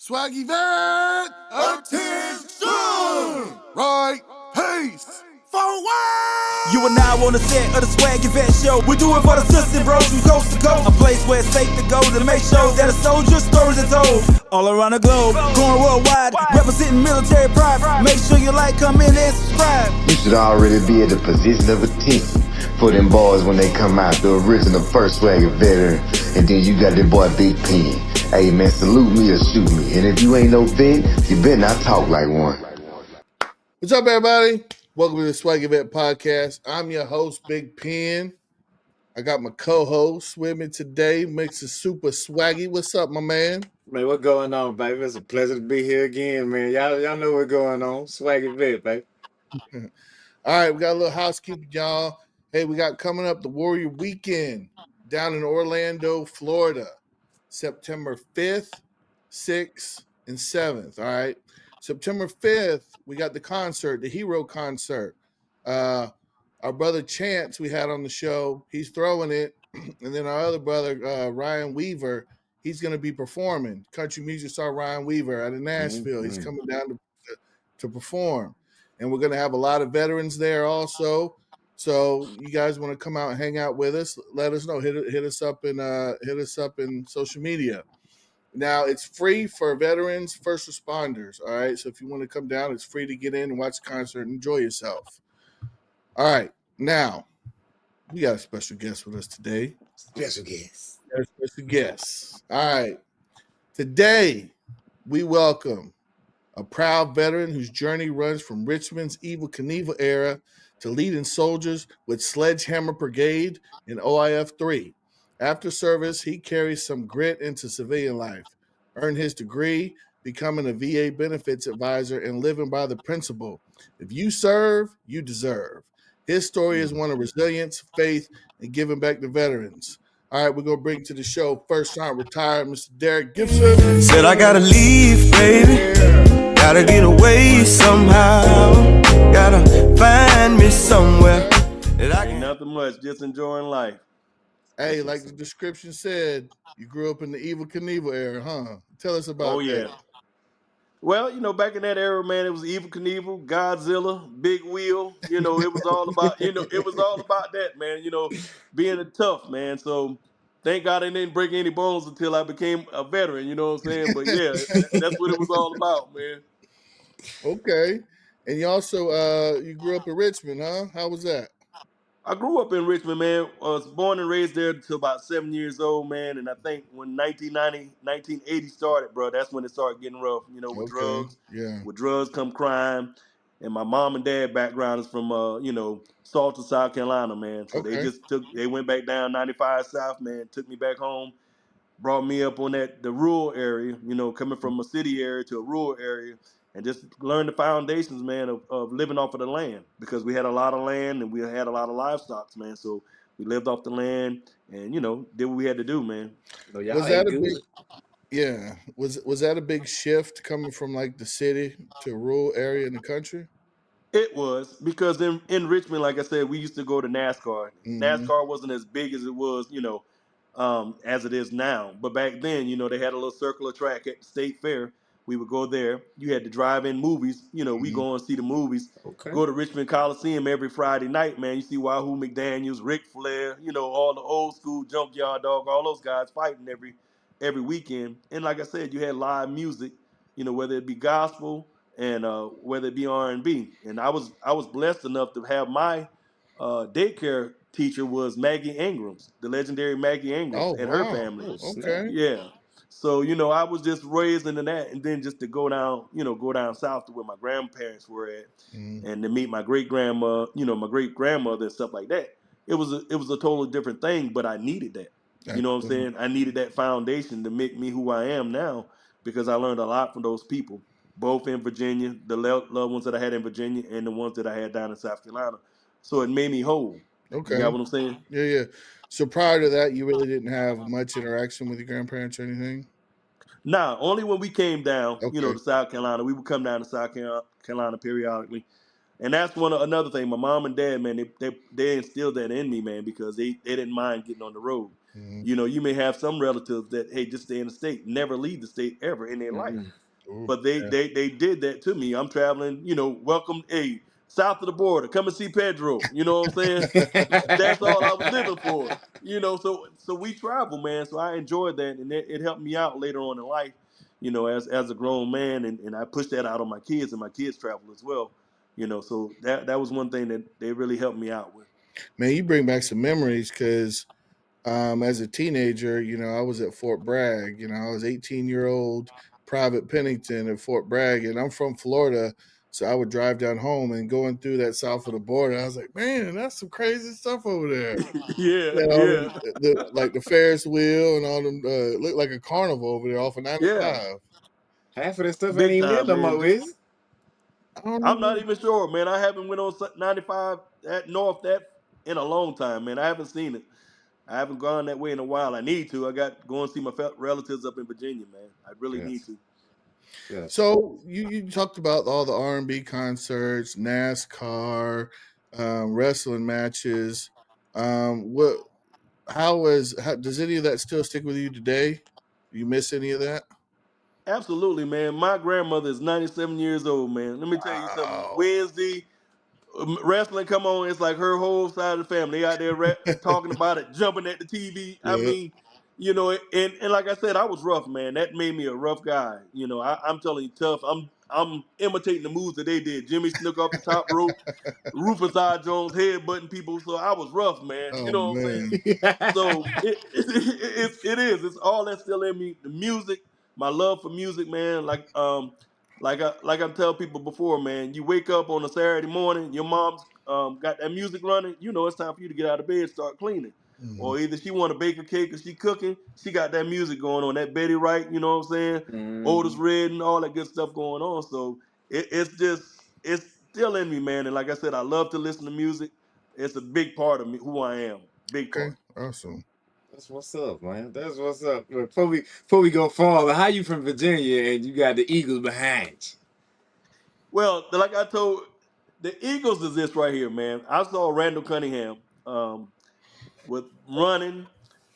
Swaggy Vets, attention! Right, pace, forward! You and I on the set of the Swaggy Vets show. We do it for the sisters, bros from coast to coast. A place where it's safe to go to make sure that a soldier's stories are told. All around the globe, going worldwide, representing military pride. Make sure you like, comment, and subscribe. You should already be at the position of a 10 for them boys when they come out, the original first Swaggy veteran. And then you got the boy Big Pen. Hey man, salute me or shoot me. And if you ain't no vet, you better not talk like one. What's up, everybody? Welcome to the Swaggy Vet Podcast. I'm your host, Big Pen. I got my co-host with me today, Mr. Super Swaggy. What's up, my man? Man, what's going on, baby? It's a pleasure to be here again, man. Y'all know what's going on. Swaggy Vet, baby. All right, we got a little housekeeping, y'all. Hey, we got coming up the Warrior Weekend down in Orlando, Florida, September 5th, 6th, and 7th. All right. September 5th, we got the concert, the Hero Concert. Our brother Chance, we had on the show, he's throwing it. And then our other brother, Ryan Weaver, he's going to be performing. Country music star Ryan Weaver out of Nashville. He's coming down to perform. And we're going to have a lot of veterans there also. So you guys want to come out and hang out with us? Let us know. Hit us up in social media. Now it's free for veterans, first responders. All right. So if you want to come down, it's free to get in and watch the concert and enjoy yourself. All right. Now we got a special guest with us today. Special guest. Special guest. All right. Today we welcome a proud veteran whose journey runs from Richmond's Evel Knievel era to leading soldiers with Sledgehammer Brigade in OIF 3. After service, he carries some grit into civilian life, earned his degree, becoming a VA benefits advisor, and living by the principle, if you serve, you deserve. His story is one of resilience, faith, and giving back to veterans. All right, we're going to bring to the show first-time retired Mr. Derrick Gibson. Said I gotta leave, baby. Gotta get away somehow. Gotta find me somewhere. Ain't nothing much, just enjoying life. Hey, like the description said, you grew up in the Evel Knievel era, huh? Tell us about that. Well, back in that era, man, it was Evel Knievel, Godzilla, Big Wheel. It was all about, it was all about that, man. Being a tough man. So thank God I didn't break any bones until I became a veteran. You know what I'm saying? But yeah, that's what it was all about, man. Okay. And you also you grew up in Richmond, huh? How was that? I grew up in Richmond, man. I was born and raised there until about 7 years old, man. And I think when 1980 started, bro, that's when it started getting rough, with Okay. drugs. Yeah. With drugs come crime. And my mom and dad background is from, Salta, South Carolina, man. So Okay. they went back down 95 South, man, took me back home, brought me up on the rural area, coming from a city area to a rural area, and just learned the foundations, man, of living off of the land, because we had a lot of land and we had a lot of livestock, man. So we lived off the land and, did what we had to do, man. No, y'all Was ate that a good. big Was that a big shift coming from like the city to a rural area in the country? It was because in Richmond, like I said, we used to go to NASCAR. Mm-hmm. NASCAR wasn't as big as it was, as it is now. But back then, they had a little circular track at the state fair. We would go there. You had to drive in movies. We Mm-hmm. go and see the movies. Okay. Go to Richmond Coliseum every Friday night, man. You see Wahoo McDaniels, Ric Flair, all the old school Junkyard Dog, all those guys fighting every weekend. And like I said, you had live music, whether it be gospel and whether it be R&B. And I was blessed enough to have my daycare teacher was Maggie Ingrams, the legendary Maggie Ingrams, Oh and her wow. family. Oh, snap. Okay. Yeah. So, I was just raised into that, and then just to go down south to where my grandparents were at, Mm-hmm. and to meet my great grandma, my great grandmother and stuff like that. It was a totally different thing, but I needed that. You know what I'm Absolutely. saying? I needed that foundation to make me who I am now, because I learned a lot from those people, both in Virginia, the loved ones that I had in Virginia, and the ones that I had down in South Carolina. So it made me whole. You Okay. got what I'm saying? Yeah, yeah. So prior to that, you really didn't have much interaction with your grandparents or anything? Nah, only when we came down, Okay. to South Carolina, we would come down to South Carolina periodically. And that's another thing. My mom and dad, man, they instilled that in me, man, because they didn't mind getting on the road. Mhm. You know, you may have some relatives that, hey, just stay in the state, never leave the state ever in their life. Mm-mm. Ooh, But they yeah. they did that to me. I'm traveling, you know, welcome, hey, south of the border, come and see Pedro. You know what I'm saying? That's all I was living for. You know, so we travel, man. So I enjoyed that, and it helped me out later on in life. You know, as a grown man, and I pushed that out on my kids, and my kids travel as well. You know, so that was one thing that they really helped me out with. Man, you bring back some memories because as a teenager, I was at Fort Bragg. I was 18-year-old Private Pennington at Fort Bragg, and I'm from Florida. So I would drive down home and going through that south of the border. I was like, man, that's some crazy stuff over there. Yeah, All yeah, them, like the Ferris wheel and all them looked like a carnival over there off of yeah, 95. Half of that stuff ain't big even there time, no man. more, is it? I don't I'm not know. even sure, man. I haven't went on 95 that north that in a long time, man. I haven't seen it. I haven't gone that way in a while. I need to. I got going to see my relatives up in Virginia, man. I really need Yes. to. Yes. So you talked about all the R&B concerts, NASCAR, wrestling matches. What? How does any of that still stick with you today? Do you miss any of that? Absolutely, man. My grandmother is 97 years old, man. Let me tell you something. Wow. Wednesday, wrestling come on. It's like her whole side of the family. They out there talking about it, jumping at the TV. I Yeah. mean, you know, and like I said, I was rough, man. That made me a rough guy. You know, I'm telling you, tough. I'm imitating the moves that they did. Jimmy Snook off the top rope, Rufus I. Jones headbutting people. So I was rough, man. You Oh know what I'm saying? man. So it is. It's all that's still in me. The music, my love for music, man. Like I tell people before, man. You wake up on a Saturday morning, your mom's got that music running. You know it's time for you to get out of bed, start cleaning. Mhm. Or either she want to bake a cake or she cooking. She got that music going on. That Betty Wright, you know what I'm saying? Otis Mhm. Redding, all that good stuff going on. So it's still in me, man. And like I said, I love to listen to music. It's a big part of me, who I am. Big Okay. part. Awesome. That's what's up, man. That's what's up. But before we go farther, how you from Virginia and you got the Eagles behind Well, like I told the Eagles is this right here, man. I saw Randall Cunningham with running,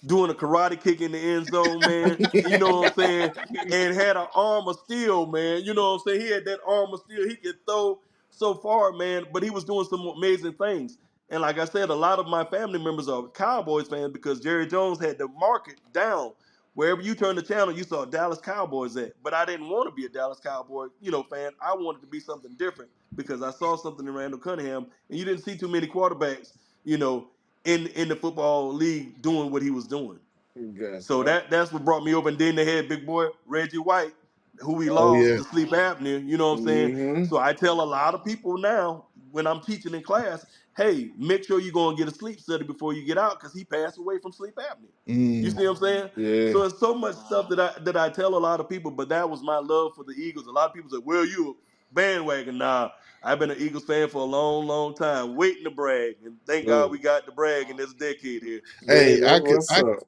doing a karate kick in the end zone, man. You know what I'm saying? And had an arm of steel, man. You know what I'm saying? He had that arm of steel. He could throw so far, man, but he was doing some amazing things. And like I said, a lot of my family members are Cowboys fans because Jerry Jones had the market down. Wherever you turn the channel, you saw Dallas Cowboys at. But I didn't want to be a Dallas Cowboy, fan. I wanted to be something different because I saw something in Randall Cunningham, and you didn't see too many quarterbacks, you know, in the football league doing what he was doing. you? Gotcha. So Oh. that's what brought me over. And then they had big boy Reggie White, who we Oh lost yeah. to sleep apnea. You know what I'm saying? Mm-hmm. So I tell a lot of people now when I'm teaching in class, hey, make sure you go and get a sleep study before you get out because he passed away from sleep apnea. You Mm. see what I'm saying? Yeah. So it's so much stuff that I tell a lot of people, but that was my love for the Eagles. A lot of people say, well, you a bandwagon. Nah, I've been an Eagles fan for a long, long time, waiting to brag. And thank God we Good. got to brag in this decade here. Yeah, Hey, that's what's up.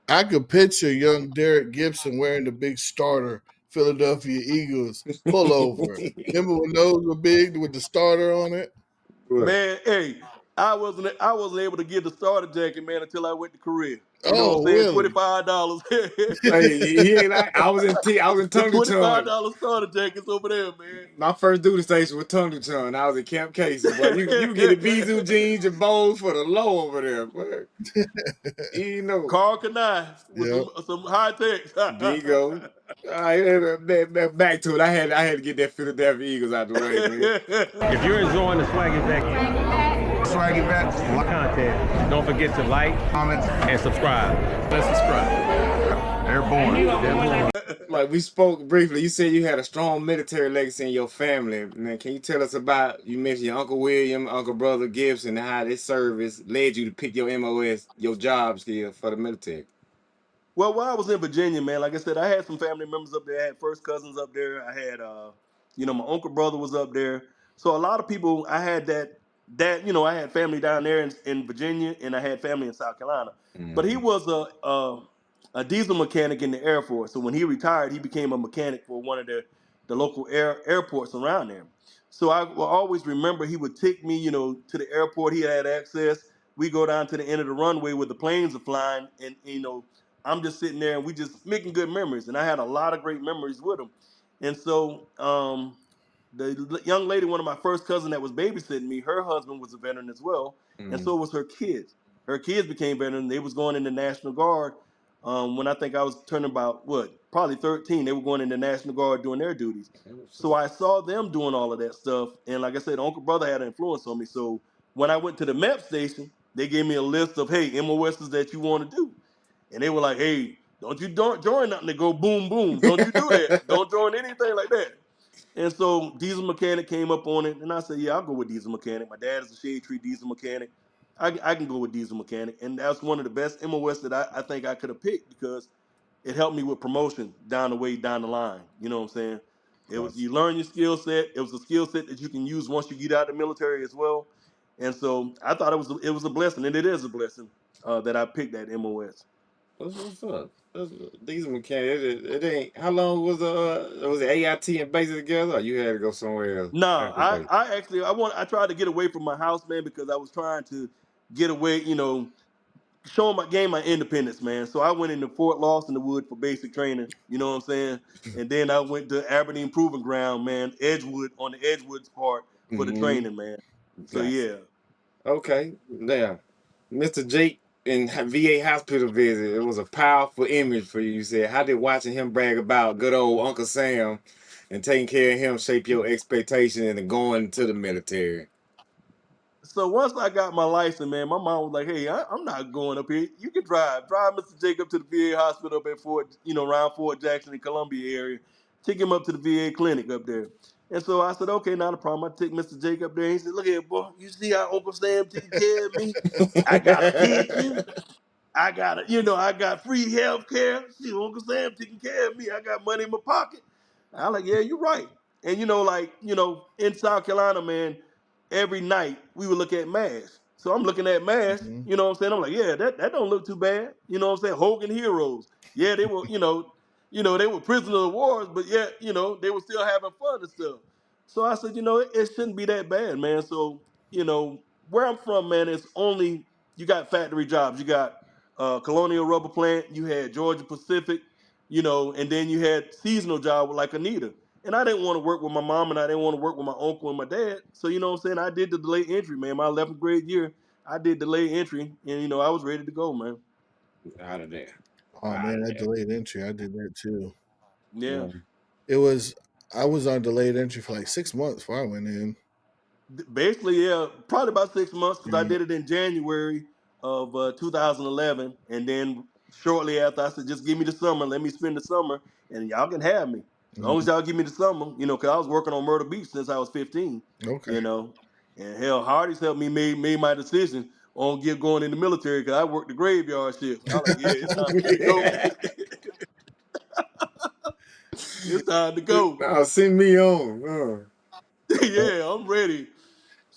I could picture young Derrick Gibson wearing the big starter Philadelphia Eagles pullover. Remember when those were big with the starter on it? Good. Man, hey, I wasn't able to get the starter jacket, man, until I went to Korea. You know what I'm Oh, saying? really? $25. Hey, he ain't like I was in The Tongue Ton. $25 starter jackets over there, man. My first duty station was Tongue Ton. I was at Camp Casey, boy. You get the Bijou jeans and bowls for the low over there, boy. You know. Carl Kanai with Yep. some high techs. There you go. All right, back to it. I had to get that Philadelphia Eagles out the way, man. If you're enjoying the Swaggy Vets content, don't forget to like, comment, and subscribe. Let's subscribe. They're born. They're born. Like we spoke briefly, you said you had a strong military legacy in your family. Man, can you tell us about, you mentioned your Uncle William, Uncle Brother Gibson, and how this service led you to pick your MOS, your job still for the military? Well, while I was in Virginia, man, like I said, I had some family members up there. I had first cousins up there. I had, my uncle brother was up there. So a lot of people, I had I had family down there in Virginia, and I had family in South Carolina. But he Mm-hmm. was a diesel mechanic in the Air Force. So when he retired, he became a mechanic for one of the local airports around there. So I will always remember he would take me, to the airport. He had access. we go down to the end of the runway where the planes are flying, and I'm just sitting there and we just making good memories. And I had a lot of great memories with him. And so the young lady, one of my first cousin that was babysitting me, her husband was a veteran as well, and so was her kids. Her kids became veterans. They was going in the National Guard when I think I was turning about probably 13. They were going in the National Guard doing their duties. So I saw them doing all of that stuff, and like I said, Uncle Brother had an influence on me. So when I went to the MEP station, they gave me a list of MOSs that you want to do, and they were like, hey, don't join nothing to go boom boom. Don't you do that? Don't join anything like that. And so diesel mechanic came up on it, and I said, yeah, I'll go with diesel mechanic. My dad is a shade tree diesel mechanic. I can go with diesel mechanic, and that's one of the best MOS that I think I could have picked because it helped me with promotion down the line. You know what I'm saying? It was you learn your skill set. It was a skill set that you can use once you get out of the military as well. And so I thought it was a blessing, and it is a blessing that I picked that MOS. What's up? These mechanics. It ain't. How long was the AIT and basic together? Or you had to go somewhere else Nah, after basic? I tried to get away from my house, man, because I was trying to get away, gain my independence, man. So I went into Fort Lawson the Wood for basic training, you know what I'm saying? And then I went to Aberdeen Proving Ground, man, Edgewood on the Edgewood's part for the Mm-hmm. training, man. So Gotcha. yeah. Okay. Now, Mr. Jake in VA hospital visit, it was a powerful image for you. You said, how did watching him brag about good old Uncle Sam and taking care of him shape your expectation into going to the military? So once I got my license, man, my mom was like, "Hey, I'm not going up here. You can drive Mr. Jacob to the VA hospital up at around Fort Jackson and Columbia area. Take him up to the VA clinic up there." And so I said, "Okay, not a problem." I take Mr. Jacob up there. He said, "Look here, boy. You see how Uncle Sam taking care of me? I got a pension. I got free health care. See, Uncle Sam taking care of me. I got money in my pocket." I'm like, yeah, you're right. And in South Carolina, man, every night we would look at MASH. So I'm looking at MASH, Mhm. you know what I'm saying? I'm like, yeah, that don't look too bad. You know what I'm saying? Hogan Heroes. Yeah, they were, they were prisoners of wars, but yet, they were still having fun and stuff. So I said, it shouldn't be that bad, man. So, where I'm from, man, it's only you got factory jobs. You got Colonial Rubber Plant, you had Georgia Pacific, and then you had seasonal job with like Anita. And I didn't want to work with my mom and I didn't want to work with my uncle and my dad. So, you know what I'm saying? I did the delayed entry, man. My 11th grade year, I did delayed entry and, I was ready to go, man. Out of there. Oh Out man, of that there. delayed entry, I did that too. Yeah. Yeah. It was I was on delayed entry for like 6 months before I went in. Basically, yeah, probably about 6 months because I Mm, did it in January of 2011. And then shortly after, I said, just give me the summer. Let me spend the summer and y'all can have me. As long as mm, y'all give me the summer, because I was working on Myrtle Beach since I was 15, okay. you know. And hell, Hardy's helped me made my decision on going in the military because I worked the graveyard shift. I was like, yeah, it's time for me to go. It's time to go. No, send me on. Yeah, I'm ready.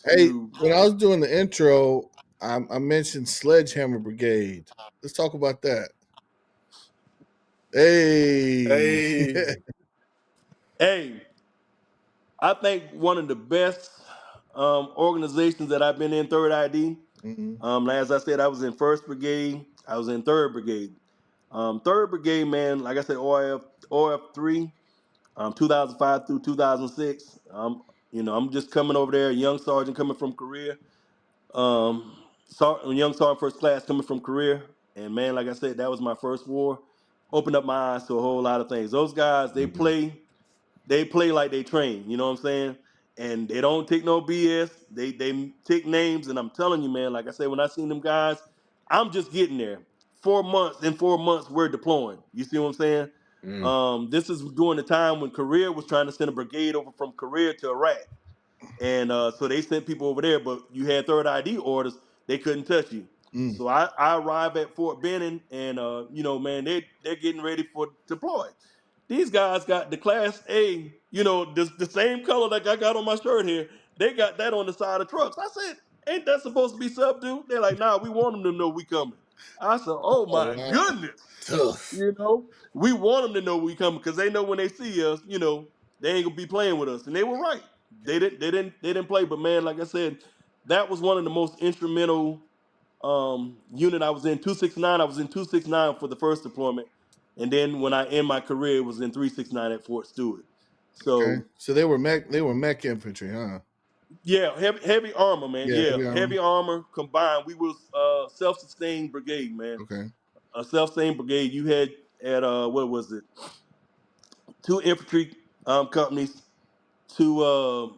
Hey, Shoot. when I was doing the intro, I mentioned Sledgehammer Brigade. Let's talk about that. Hey. Hey. Hey, I think one of the best organizations that I've been in, Third ID. Mhm, As I said, I was in First Brigade. I was in Third Brigade. Third Brigade, man, like I said, OF3, 2005 through 2006. I'm just coming over there, a young sergeant coming from Korea. Young sergeant first class coming from Korea. And man, like I said, that was my first war. Opened up my eyes to a whole lot of things. Those guys, they play like they train, you know what I'm saying? And they don't take no BS. They take names, and I'm telling you, man, like I said, when I seen them guys, I'm just getting there. 4 months, in 4 months, we're deploying. You see what I'm saying? Mm. This is during the time when Korea was trying to send a brigade over from Korea to Iraq. And so they sent people over there, but you had third ID orders, they couldn't touch you. mm, So I arrived at Fort Benning, and man, they're getting ready for deploy. These guys got the Class A, the same color like I got on my shirt here. They got that on the side of trucks. I said, ain't that supposed to be subdued? They're like, nah, we want them to know we coming. I said, oh oh my wow. goodness. Tough. We want them to know we coming because they know when they see us, they ain't gonna be playing with us. And they were right. They didn't play. But man, like I said, that was one of the most instrumental. unit I was in, 269. I was in 269 for the first deployment, and then when I end my career, it was in 369 at Fort Stewart. Okay. So So they were mech infantry, huh? yeah, heavy armor, man. Yeah, Yeah, heavy armor. heavy armor combined. We was self-sustained brigade, man. Okay. A self-sustained brigade. You had at what was it? Two infantry companies, two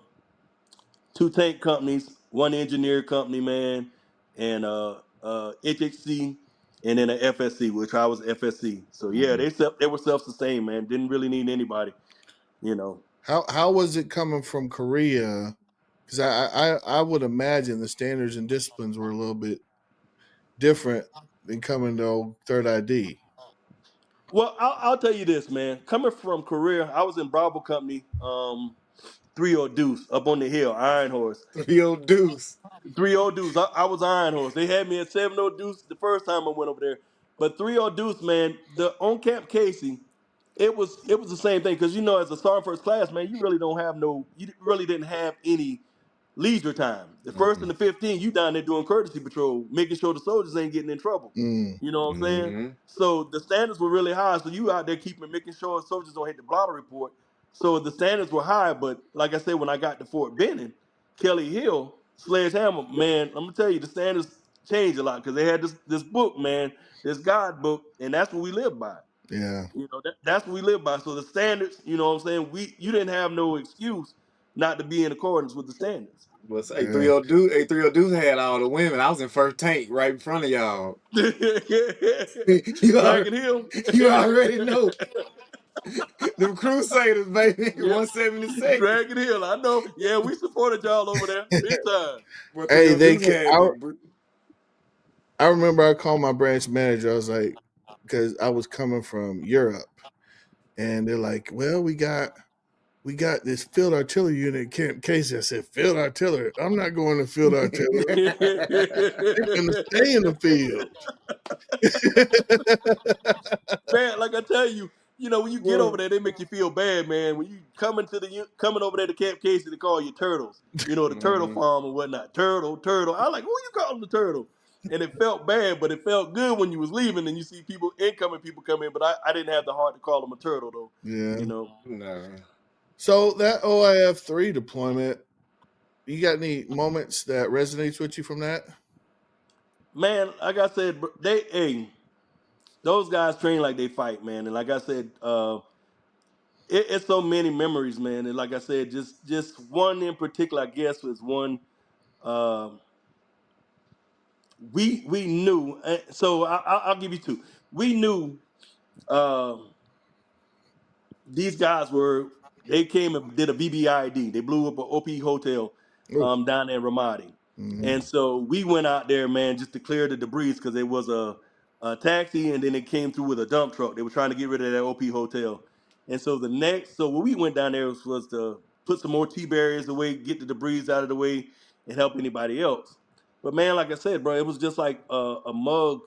two tank companies, one engineer company, man, and HHC, and then a FSC, which I was FSC. So yeah, Mhm. they were self-sustained, man. Didn't really need anybody, you know. How was it coming from Korea? Because I would imagine the standards and disciplines were a little bit different than coming to old Third ID. Well, I'll tell you this, man. Coming from Korea, I was in Bravo Company, 3 Deuce up on the hill, Iron Horse. 3 Deuce. 3 Deuce. I was Iron Horse. They had me at 7 Deuce the first time I went over there. But 3 Deuce, man, the on camp Casey, it was the same thing. Because as a sergeant first class, man, you really didn't have any leisure time. The first Mhm. and the 15, you down there doing courtesy patrol, making sure the soldiers ain't getting in trouble. Mm. You know what I'm saying? Mm-hmm. So the standards were really high. So you out there making sure soldiers don't hit the blotter report. So the standards were high. But like I said, when I got to Fort Benning, Kelly Hill, Sledgehammer, man, I'm gonna tell you the standards changed a lot because they had this book, man, this God book, and that's what we live by. Yeah. That's what we live by. So the standards, you know what I'm saying? You didn't have no excuse not to be in accordance with the standards. But say Yeah. 3 Deuce, 3 Deuce had all the women. I was in first tank right in front of y'all. you, already, Dragon Hill. you already know. Them Crusaders, baby. Yeah, 172nd. Dragon Hill. I know. Yeah, we supported y'all over there big time. But Hey, 3 Deuce had I remember I called my branch manager. I was like, because I was coming from Europe, and they're like, "Well, we got this field artillery unit at Camp Casey." I said, "Field artillery? I'm not going to field artillery. They're going to stay in the field." Man, like I tell you, when you get over Well, there, they make you feel bad, man. When you coming over there to Camp Casey, they call you turtles. The turtle mhm. farm and whatnot. Turtle, turtle. I like, who you calling the turtle? And it felt bad, but it felt good when you was leaving and you see incoming people come in. But I didn't have the heart to call them a turtle though. Yeah. You know. No. So that OIF-3 deployment, you got any moments that resonates with you from that? Man, like I said, those guys train like they fight, man. And like I said, it's so many memories, man. And like I said, just one in particular, I guess, was one. Um, we knew. So I'll give you two. We knew um, these guys they came and did a VBID. They blew up an OP hotel Oh. down there in Ramadi. Mm-hmm. And so we went out there, man, just to clear the debris because there was a taxi and then it came through with a dump truck. They were trying to get rid of that OP hotel. And so so what we went down there was to put some more T barriers away, get the debris out of the way, and help anybody else. But man, like I said, bro, it was just like a mug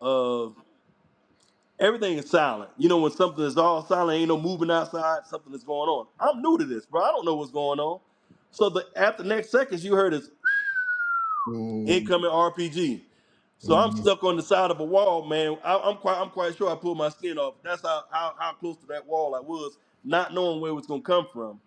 of everything is silent. When something is all silent, ain't no moving outside, something is going on. I'm new to this, bro. I don't know what's going on. So after next seconds, you heard this incoming RPG. So I'm Mm-hmm. stuck on the side of a wall, man. I'm quite sure I pulled my skin off. That's how close to that wall I was, not knowing where it was gonna come from.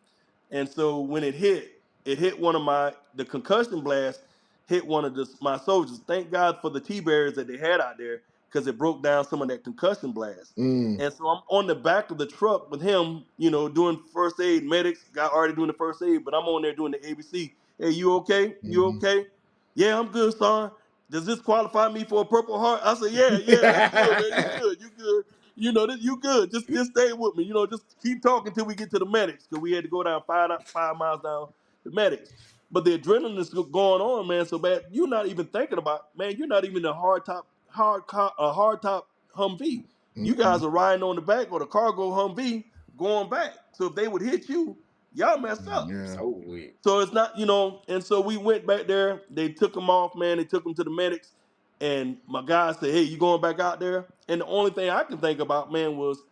And so when it hit the concussion blast hit one of my soldiers. Thank God for the T barriers that they had out there because it broke down some of that concussion blast. Mm. And so I'm on the back of the truck with him, doing first aid. Medics got already doing the first aid, but I'm on there doing the ABC. Hey, you okay? You Mm-hmm. okay? Yeah, I'm good, son. Does this qualify me for a Purple Heart? I said, yeah, you good, man. You good. You good. You good. Just stay with me. Just keep talking till we get to the medics because we had to go down 5 miles down the medics. But the adrenaline is going on, man, so bad. You're not even thinking about, man. You're not even a hard top Humvee. You Mm-hmm. guys are riding on the back or the cargo Humvee going back. So if they would hit you, y'all messed up. Yeah. So weird. So it's not, and so we went back there. They took him off, man. They took him to the medics. And my guy said, hey, you going back out there? And the only thing I can think about, man, was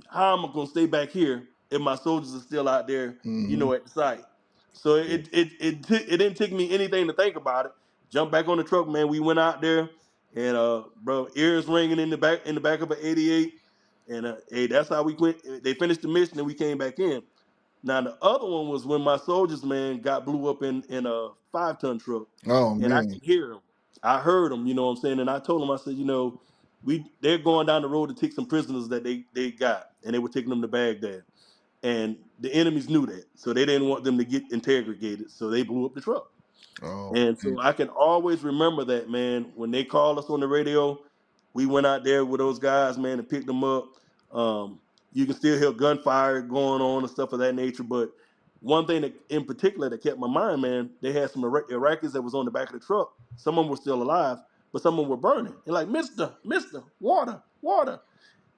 how am I going to stay back here if my soldiers are still out there, Mm-hmm. at the site? So it didn't take me anything to think about it. jumped back on the truck, man. We went out there, and bro, ears ringing in the back of an 88, and hey, that's how we went. They finished the mission, and we came back in. Now the other one was when my soldiers, man, got blew up in a 5-ton truck, Oh and I man. could hear them. I heard them, you know what I'm saying, and I told them, I said, they're going down the road to take some prisoners that they got, and they were taking them to Baghdad, and the enemies knew that, so they didn't want them to get interrogated, so they blew up the truck. Oh And man. so I can always remember that, man. When they called us on the radio, we went out there with those guys, man, and picked them up. Um, you can still hear gunfire going on and stuff of that nature. But one thing that, in particular, that kept my mind, man, they had some Iraqis that was on the back of the truck. Some of them were still alive, but some of them were burning. And like, Mister, water, water.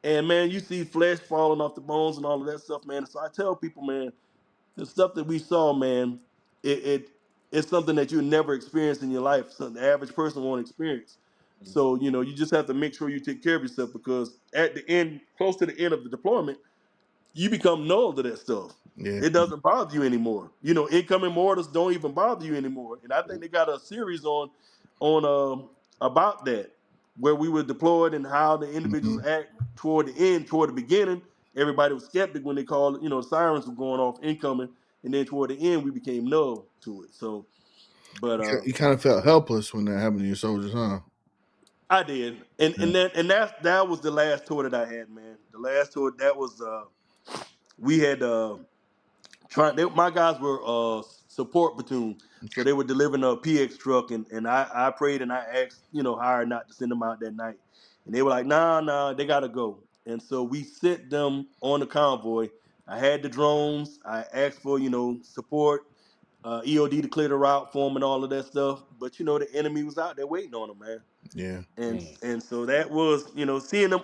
And man, you see flesh falling off the bones and all of that stuff, man. So I tell people, man, the stuff that we saw, man, it it's something that you never experienced in your life. Something the average person won't experience. So, you just have to make sure you take care of yourself, because at the end, close to the end of the deployment, you become numb to that stuff. Yeah. It doesn't bother you anymore. Incoming mortars don't even bother you anymore. And I think they got a series on about that, where we were deployed and how the Hmm. individuals act toward the end, toward the beginning. Everybody was skeptic when they called, the sirens were going off incoming, and then toward the end we became numb to it. So, but You kind of felt helpless when that happened to your soldiers, huh? I did, and that was the last tour that I had, man. The last tour that was we had my guys were support platoon, so they were delivering a PX truck, and I prayed and I asked, Hire not to send them out that night, and they were like, nah, they gotta go, and so we sent them on the convoy. I had the drones. I asked for support, EOD to clear the route for them and all of that stuff, but the enemy was out there waiting on them, man, Yeah. and so that was seeing them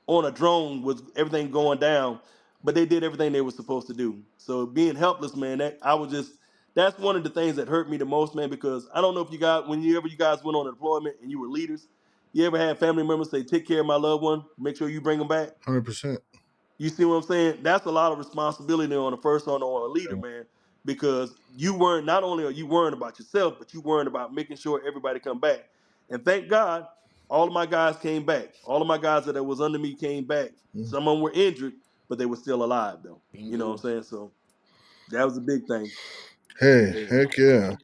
on a drone with everything going down, but they did everything they were supposed to do. So being helpless, man, that's one of the things that hurt me the most, man, because I don't know if you guys went on a deployment and you were leaders, you ever had family members say, take care of my loved one, make sure you bring them back? 100%. You see what I'm saying? That's a lot of responsibility on the first on a leader, man, because you weren't not only are you worrying about yourself, but you worrying about making sure everybody come back. And thank God, all of my guys came back. All of my guys that was under me came back. Mm. Some of them were injured, but they were still alive, though. You know what I'm saying? So that was a big thing. Hey, heck yeah.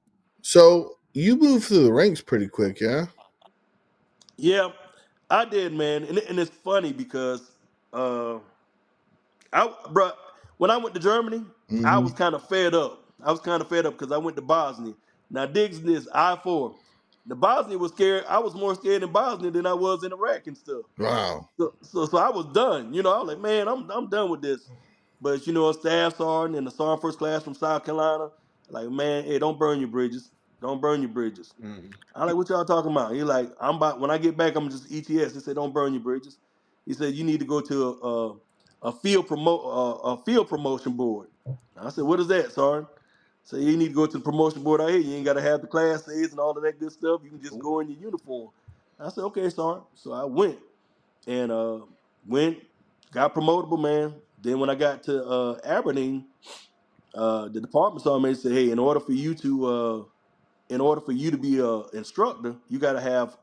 So you moved through the ranks pretty quick, yeah? Yeah, I did, man. And it's funny because uh, bro, when I went to Germany, I Hmm. was kind of fed up. I was kind of fed up because I went to Bosnia. Now, Diggs this I-4. The Bosnia was scared. I was more scared in Bosnia than I was in Iraq and stuff. Wow. So I was done. I was like, man, I'm done with this. But a staff sergeant and a sergeant first class from South Carolina, like, man, hey, don't burn your bridges. Don't burn your bridges. I like, what y'all talking about? He like, when I get back, I'm just ETS. He said, don't burn your bridges. He said, you need to go to a field promotion board. I said, what is that, Sergeant? So you need to go to the promotion board out here. You ain't got to have the class A's and all of that good stuff. You can just go in your uniform. I said, okay, Sergeant. So I went and got promotable, man. Then when I got to Aberdeen, the department sergeant said, hey, in order for you to be a instructor, you got to have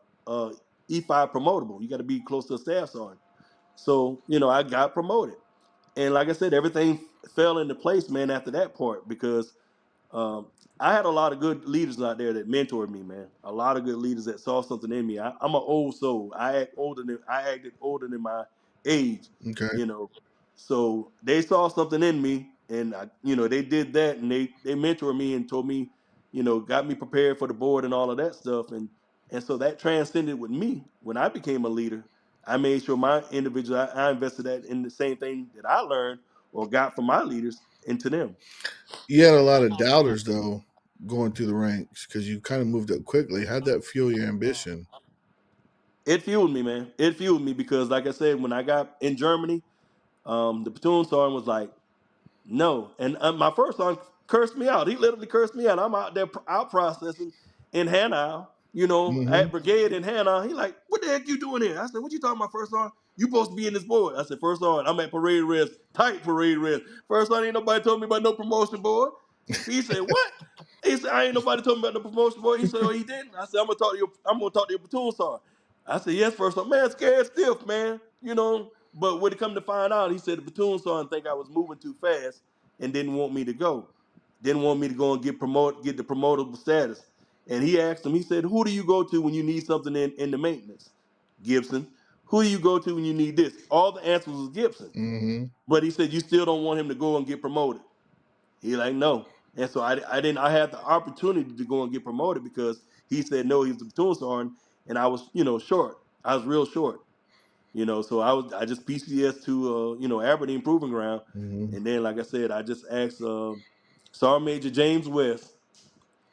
E5 promotable. You got to be close to a staff sergeant. So I got promoted, and like I said, everything fell into place, man. After that part, because I had a lot of good leaders out there that mentored me, man. A lot of good leaders that saw something in me. I'm an old soul. I acted older than my age, Okay. you know. So they saw something in me, and they did that, and they mentored me and told me, got me prepared for the board and all of that stuff, and so that transcended with me when I became a leader. I made sure my individual, I invested that in the same thing that I learned or got from my leaders into them. You had a lot of doubters though going through the ranks because you kind of moved up quickly. How'd that fuel your ambition? It fueled me, man. It fueled me because, like I said, when I got in Germany, the platoon sergeant was like, "No," and my first sergeant cursed me out. He literally cursed me out. I'm out there out processing in Hanau, Hmm. at brigade in Hanau. He like, "What the heck you doing here?" I said, "What you talking about, first sergeant? You supposed to be in this board." I said, "First sergeant, I'm at parade rest, tight parade rest. First sergeant, ain't nobody told me about no promotion board." He said, "What?" He said, I ain't nobody told me about the promotion, boy. He said, oh, he didn't. I said, I'm gonna talk to your platoon sergeant. I said, yes, first off, man, scared stiff, man. You know, but when it come to find out, he said the platoon sergeant think I was moving too fast and didn't want me to go. Didn't want me to go and get the promotable status. And he asked him, he said, who do you go to when you need something in the maintenance? Gibson. Who do you go to when you need this? All the answers was Gibson. Mm-hmm. But he said, you still don't want him to go and get promoted. He like, no. And so I had the opportunity to go and get promoted because he said no, he was the platoon sergeant, and I was, short. I was real short. So I just PCS to Aberdeen Proving Ground. Mm-hmm. And then like I said, I just asked Sergeant Major James West,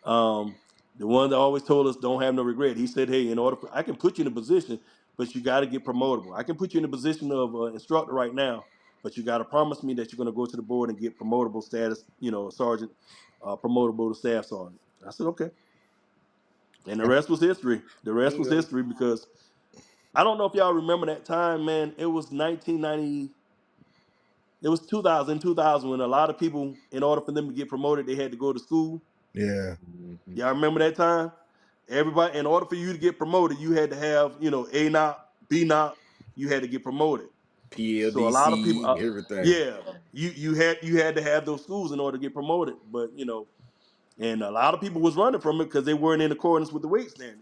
the one that always told us don't have no regret. He said, hey, I can put you in a position, but you got to get promotable. I can put you in a position of instructor right now, but you got to promise me that you're going to go to the board and get promotable status, sergeant, promotable to staff sergeant. I said, okay. And the rest was history. The rest was history because I don't know if y'all remember that time, man. It was 1990. It was 2000 when a lot of people, in order for them to get promoted, they had to go to school. Yeah. Y'all remember that time? Everybody, in order for you to get promoted, you had to have, A knock, B knock. You had to get promoted. So a lot of people, PLDC, everything. yeah, you had to have those schools in order to get promoted. But and a lot of people was running from it because they weren't in accordance with the weight standard.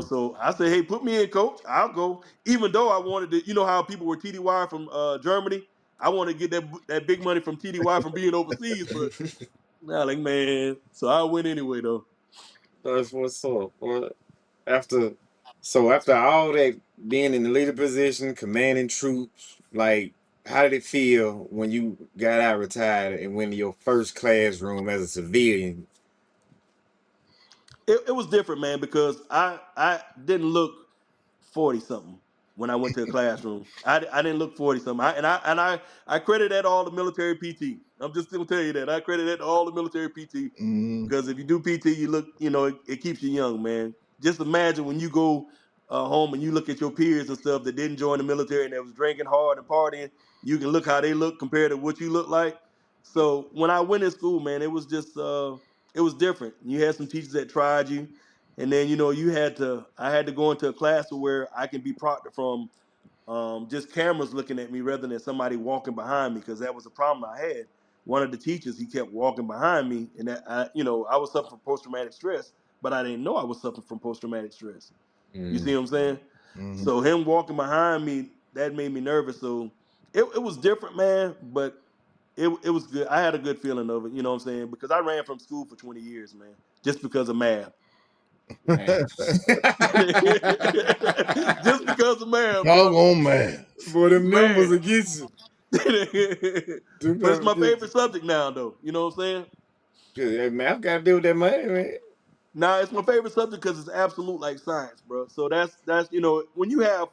So I said, hey, put me in, coach. I'll go. Even though I wanted to, how people were TDY from Germany. I wanted to get that big money from TDY from being overseas, but nah, like man. So I went anyway though. That's what's up. After all that, being in the leader position, commanding troops, like, how did it feel when you got out retired and went to your first classroom as a civilian? It was different, man, because I didn't look 40 something when I went to the classroom. I didn't look 40 something. I credit that all the military PT. I'm just gonna tell you that. I credit that to all the military PT. Mm-hmm. Because if you do PT, you look, it keeps you young, man. Just imagine when you go home and you look at your peers and stuff that didn't join the military and that was drinking hard and partying. You can look how they look compared to what you look like. So when I went in school, man, it was just it was different. You had some teachers that tried you, and then I had to go into a class where I can be proctored from just cameras looking at me rather than somebody walking behind me, because that was a problem I had. One of the teachers, he kept walking behind me, and I was suffering from post traumatic stress, but I didn't know I was suffering from post traumatic stress. You see what I'm saying? Mm-hmm. So him walking behind me, that made me nervous. So it was different, man, but it was good. I had a good feeling of it. You know what I'm saying? Because I ran from school for 20 years, man, just because of math. Man. Just because of math, bro. Doggone man. Boy, them numbers Man. will get you. Them But it's numbers my get favorite subject now, though. You know what I'm saying? you. Hey, man, I've got to deal with that money, man. Nah, it's my favorite subject because it's absolute like science, bro. So that's when you have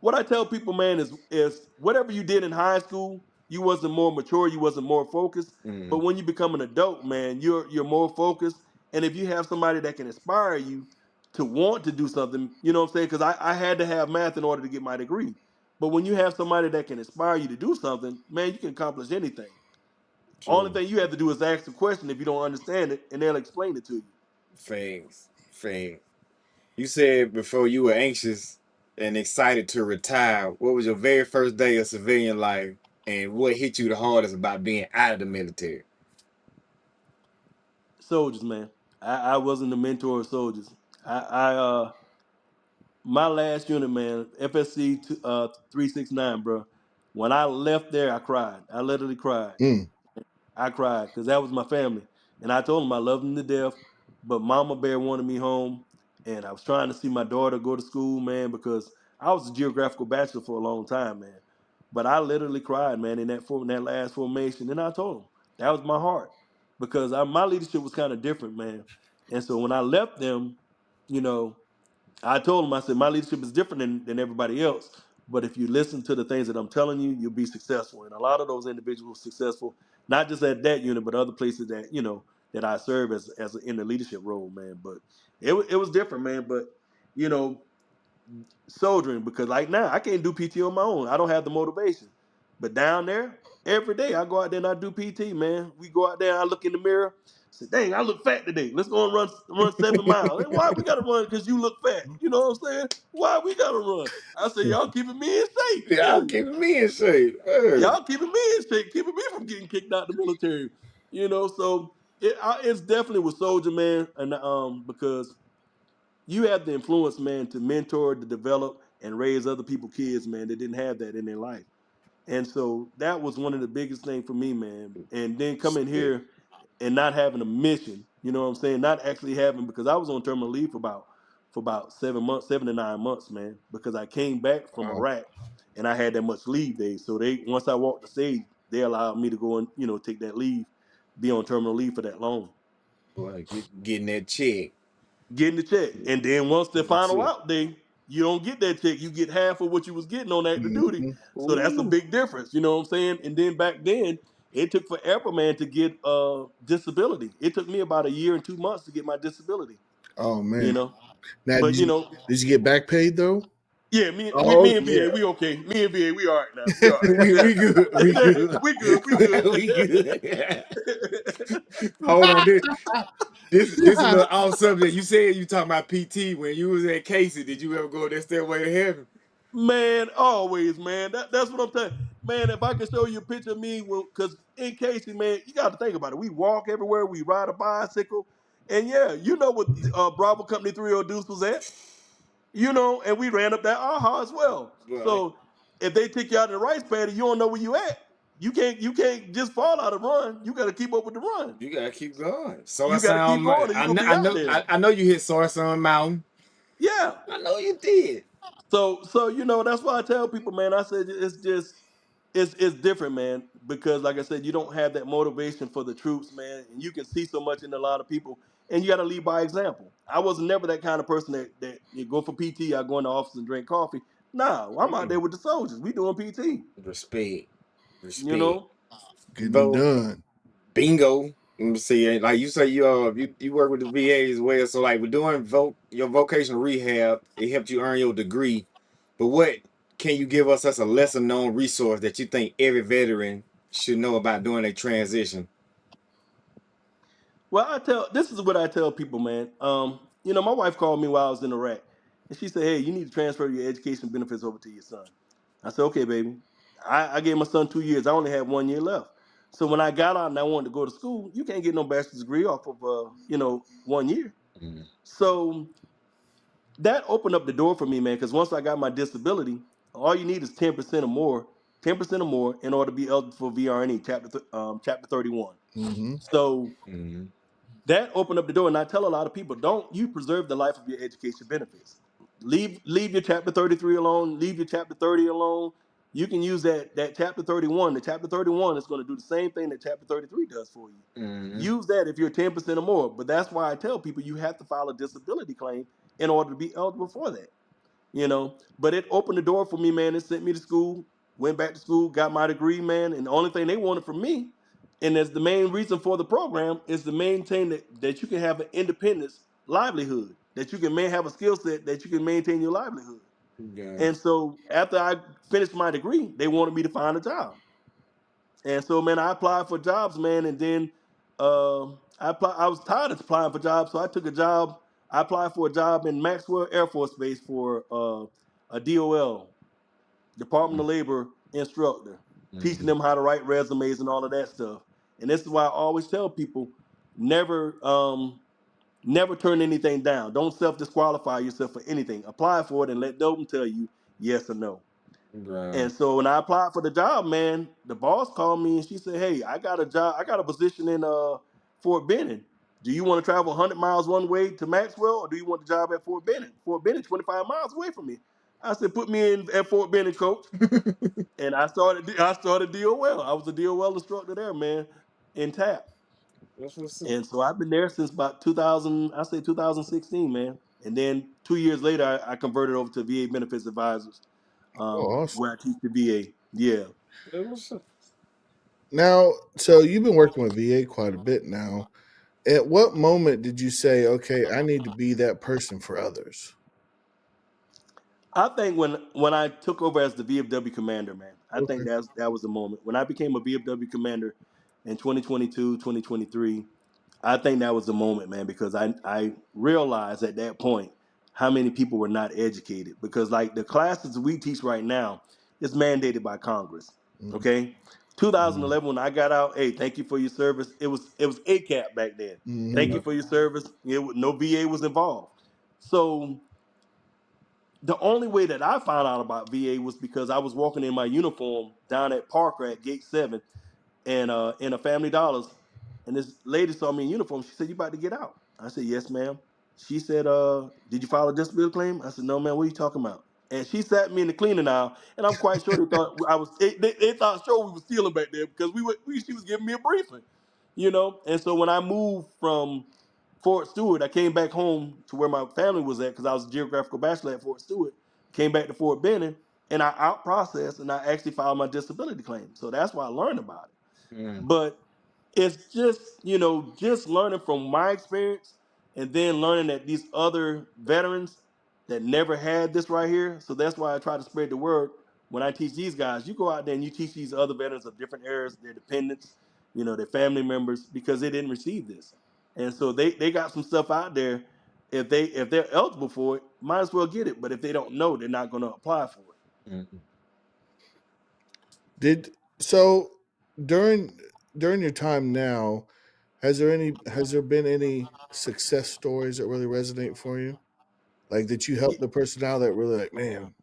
what I tell people, man, is whatever you did in high school, you wasn't more mature, you wasn't more focused. But Mm, when you become an adult, man, you're more focused. And if you have somebody that can inspire you to want to do something, you know what I'm saying? Because I had to have math in order to get my degree. But when you have somebody that can inspire you to do something, man, you can accomplish anything. Only true. thing you have to do is ask the question if you don't understand it, and they'll explain it to you. Thanks. Thanks. You said before you were anxious and excited to retire. What was your very first day of civilian life, and what hit you the hardest about being out of the military? Soldiers, man. I wasn't a mentor of soldiers. I my last unit, man, FSC 369, bro. When I left there, I cried. I literally cried. Mm. I cried because that was my family, and I told them I loved them to death. But Mama Bear wanted me home, and I was trying to see my daughter go to school, man, because I was a geographical bachelor for a long time, man. But I literally cried, man, in that last formation, and I told them that was my heart because my leadership was kind of different, man. And so when I left them, you know. I told him, I said, my leadership is different than everybody else. But if you listen to the things that I'm telling you, you'll be successful. And a lot of those individuals successful, not just at that unit, but other places that I serve as in the leadership role, man. But it was different, man. But you know, soldiering, because like now I can't do PT on my own. I don't have the motivation. But down there, Every day I go out there and I do PT, man. We go out there and I look in the mirror. Say, dang, I look fat today. Let's go and run 7 miles. And why we gotta run? Because you look fat. You know what I'm saying? Why we gotta run? I say, y'all keeping me in shape. Y'all Shoot. keeping me in shape. Y'all keeping me in shape, keeping me from getting kicked out the military. You know, so it's definitely with Soldier, man, and because you have the influence, man, to mentor, to develop, and raise other people's kids, man, that didn't have that in their life. And so that was one of the biggest things for me, man. And then coming Respect. here and not having a mission, you know what I'm saying? Not actually having, because I was on terminal leave for about 7 months, 7 to 9 months, man, because I came back from Wow. Iraq and I had that much leave days. So they once I walked the stage, they allowed me to go and, take that leave, be on terminal leave for that long. Boy, getting that check. Getting the check. And then once the Getting final the check. out day, you don't get that check. You get half of what you was getting on active duty. Mm-hmm. So that's a Ooh. big difference. You know what I'm saying? And then back then, it took forever, man, to get disability. It took me about a year and 2 months to get my disability. Oh You man. know, Now but did you get back paid though? yeah, me, we, Oh me and VA, yeah. we okay. Me and VA, we all right now. We all we good. We right. good. we good. We good. We good. Hold on. This a little off subject. You said you talking about PT when you was at Casey. Did you ever go that stairway to heaven? Man, always, man. That's what I'm telling. Man, if I could show you a picture of me, because in Casey, man, you got to think about it. We walk everywhere. We ride a bicycle, and yeah, you know what Bravo Company 3 Deuce was at. And we ran up that AHA as well. Right. So if they take you out in the rice paddy, you don't know where you at. You can't just fall out of run. You got to keep up with the run. You gotta keep going. Soy You got to keep Sound. going, or you're gonna be out there. I know you hit Soy Sound Mountain. Yeah. I know you did. So that's why I tell people, man. I said it's different, man, because like I said, you don't have that motivation for the troops, man, and you can see so much in a lot of people, and you got to lead by example. I was never that kind of person that you go for PT, I go in the office and drink coffee. Nah, I'm out there with the soldiers. We doing PT, Respect. you Respect. know. Getting Bo, done. bingo. Let me see. Like you say, you work with the VA as well. So like we're doing your vocational rehab. It helped you earn your degree. But what can you give us as a lesser known resource that you think every veteran should know about doing a transition? Well, this is what I tell people, man. My wife called me while I was in Iraq, and she said, "Hey, you need to transfer your education benefits over to your son." I said, "Okay, baby." I gave my son 2 years. I only had 1 year left. So when I got out and I wanted to go to school, you can't get no bachelor's degree off of 1 year. Mm, So that opened up the door for me, man. Because once I got my disability, all you need is 10% or more, 10% or more, in order to be eligible for VRNE chapter 31. Mm-hmm. So mm, that opened up the door, and I tell a lot of people, don't you preserve the life of your education benefits. Leave your chapter 33 alone, leave your chapter 30 alone. You can use that chapter 31. The chapter 31 is going to do the same thing that chapter 33 does for you. mm, Use that if you're 10% or more. But that's why I tell people you have to file a disability claim in order to be eligible for that. But it opened the door for me, man. It sent me to school, went back to school, got my degree, man. And the only thing they wanted from me, and as the main reason for the program, is to maintain that you can have an independence livelihood, that you can have a skill set that you can maintain your livelihood. yeah. And so after I finished my degree, they wanted me to find a job. And so, man, I applied for jobs, man, and then I was tired of applying for jobs, so I took a job. I applied for a job in Maxwell Air Force Base for a DOL, Department of Labor instructor, teaching Mm-hmm. them how to write resumes and all of that stuff. And this is why I always tell people, never never turn anything down. Don't self disqualify yourself for anything. Apply for it and let them tell you yes or no. Right. And so when I applied for the job, man, the boss called me and she said, "Hey, I got a job. I got a position in Fort Benning. Do you want to travel 100 miles one way to Maxwell, or do you want the job at Fort Benning? Fort Benning, 25 miles away from me." I said, "Put me in at Fort Benning, coach." And I started DOL. I was a DOL instructor there, man, in TAP. That's what's up. And so I've been there since about 2000. I say 2016, man. And then 2 years later, I converted over to VA Benefits Advisors, Oh, awesome. where I teach the VA. Yeah. That's what's up. Now, so you've been working with VA quite a bit now. At what moment did you say, okay, I need to be that person for others? I think when I took over as the VFW commander, man, I think Okay. that was the moment when I became a VFW commander in 2022, 2023. I think that was the moment, man, because I realized at that point how many people were not educated. Because like the classes we teach right now is mandated by Congress. Okay, Mm-hmm. 2011 when I got out, hey, thank you for your service. It was ACAP back then. Thank Mm-hmm. you for your service. No VA was involved. So the only way that I found out about VA was because I was walking in my uniform down at Parker at Gate 7 and in a Family Dollars, and this lady saw me in uniform. She said, "You about to get out?" I said, "Yes, ma'am." She said, "Did you file a disability claim?" I said, "No, ma'am. What are you talking about?" And she sat me in the cleaning aisle, and I'm quite sure they thought I was. They thought sure we was stealing back there because she was giving me a briefing, And so when I moved from Fort Stewart, I came back home to where my family was at because I was a geographical bachelor at Fort Stewart. Came back to Fort Benning, and I out processed and I actually filed my disability claim. So that's why I learned about it. Mm. But it's just learning from my experience and then learning that these other veterans that never had this right here. So that's why I try to spread the word when I teach these guys. You go out there and you teach these other veterans of different eras, their dependents, their family members, because they didn't receive this. And so they got some stuff out there. If they're eligible for it, might as well get it. But if they don't know, they're not going to apply for it. Mm. Did so during your time now, has there been any success stories that really resonate for you? Like that you helped the person out that really like, man,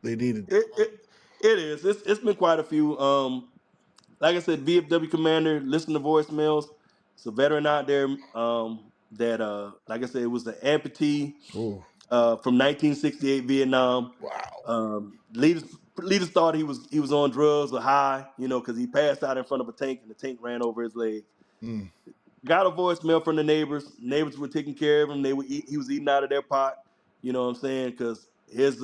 they needed. It, it, it is. It's been quite a few. Like I said, VFW commander, listen to voicemails. It's a veteran out there that, like I said, it was an amputee Oh, from 1968 Vietnam. wow. Leaders thought he was on drugs or high, because he passed out in front of a tank and the tank ran over his leg. Mm, Got a voicemail from the neighbors. Neighbors were taking care of him. He was eating out of their pot. You know what I'm saying? Because his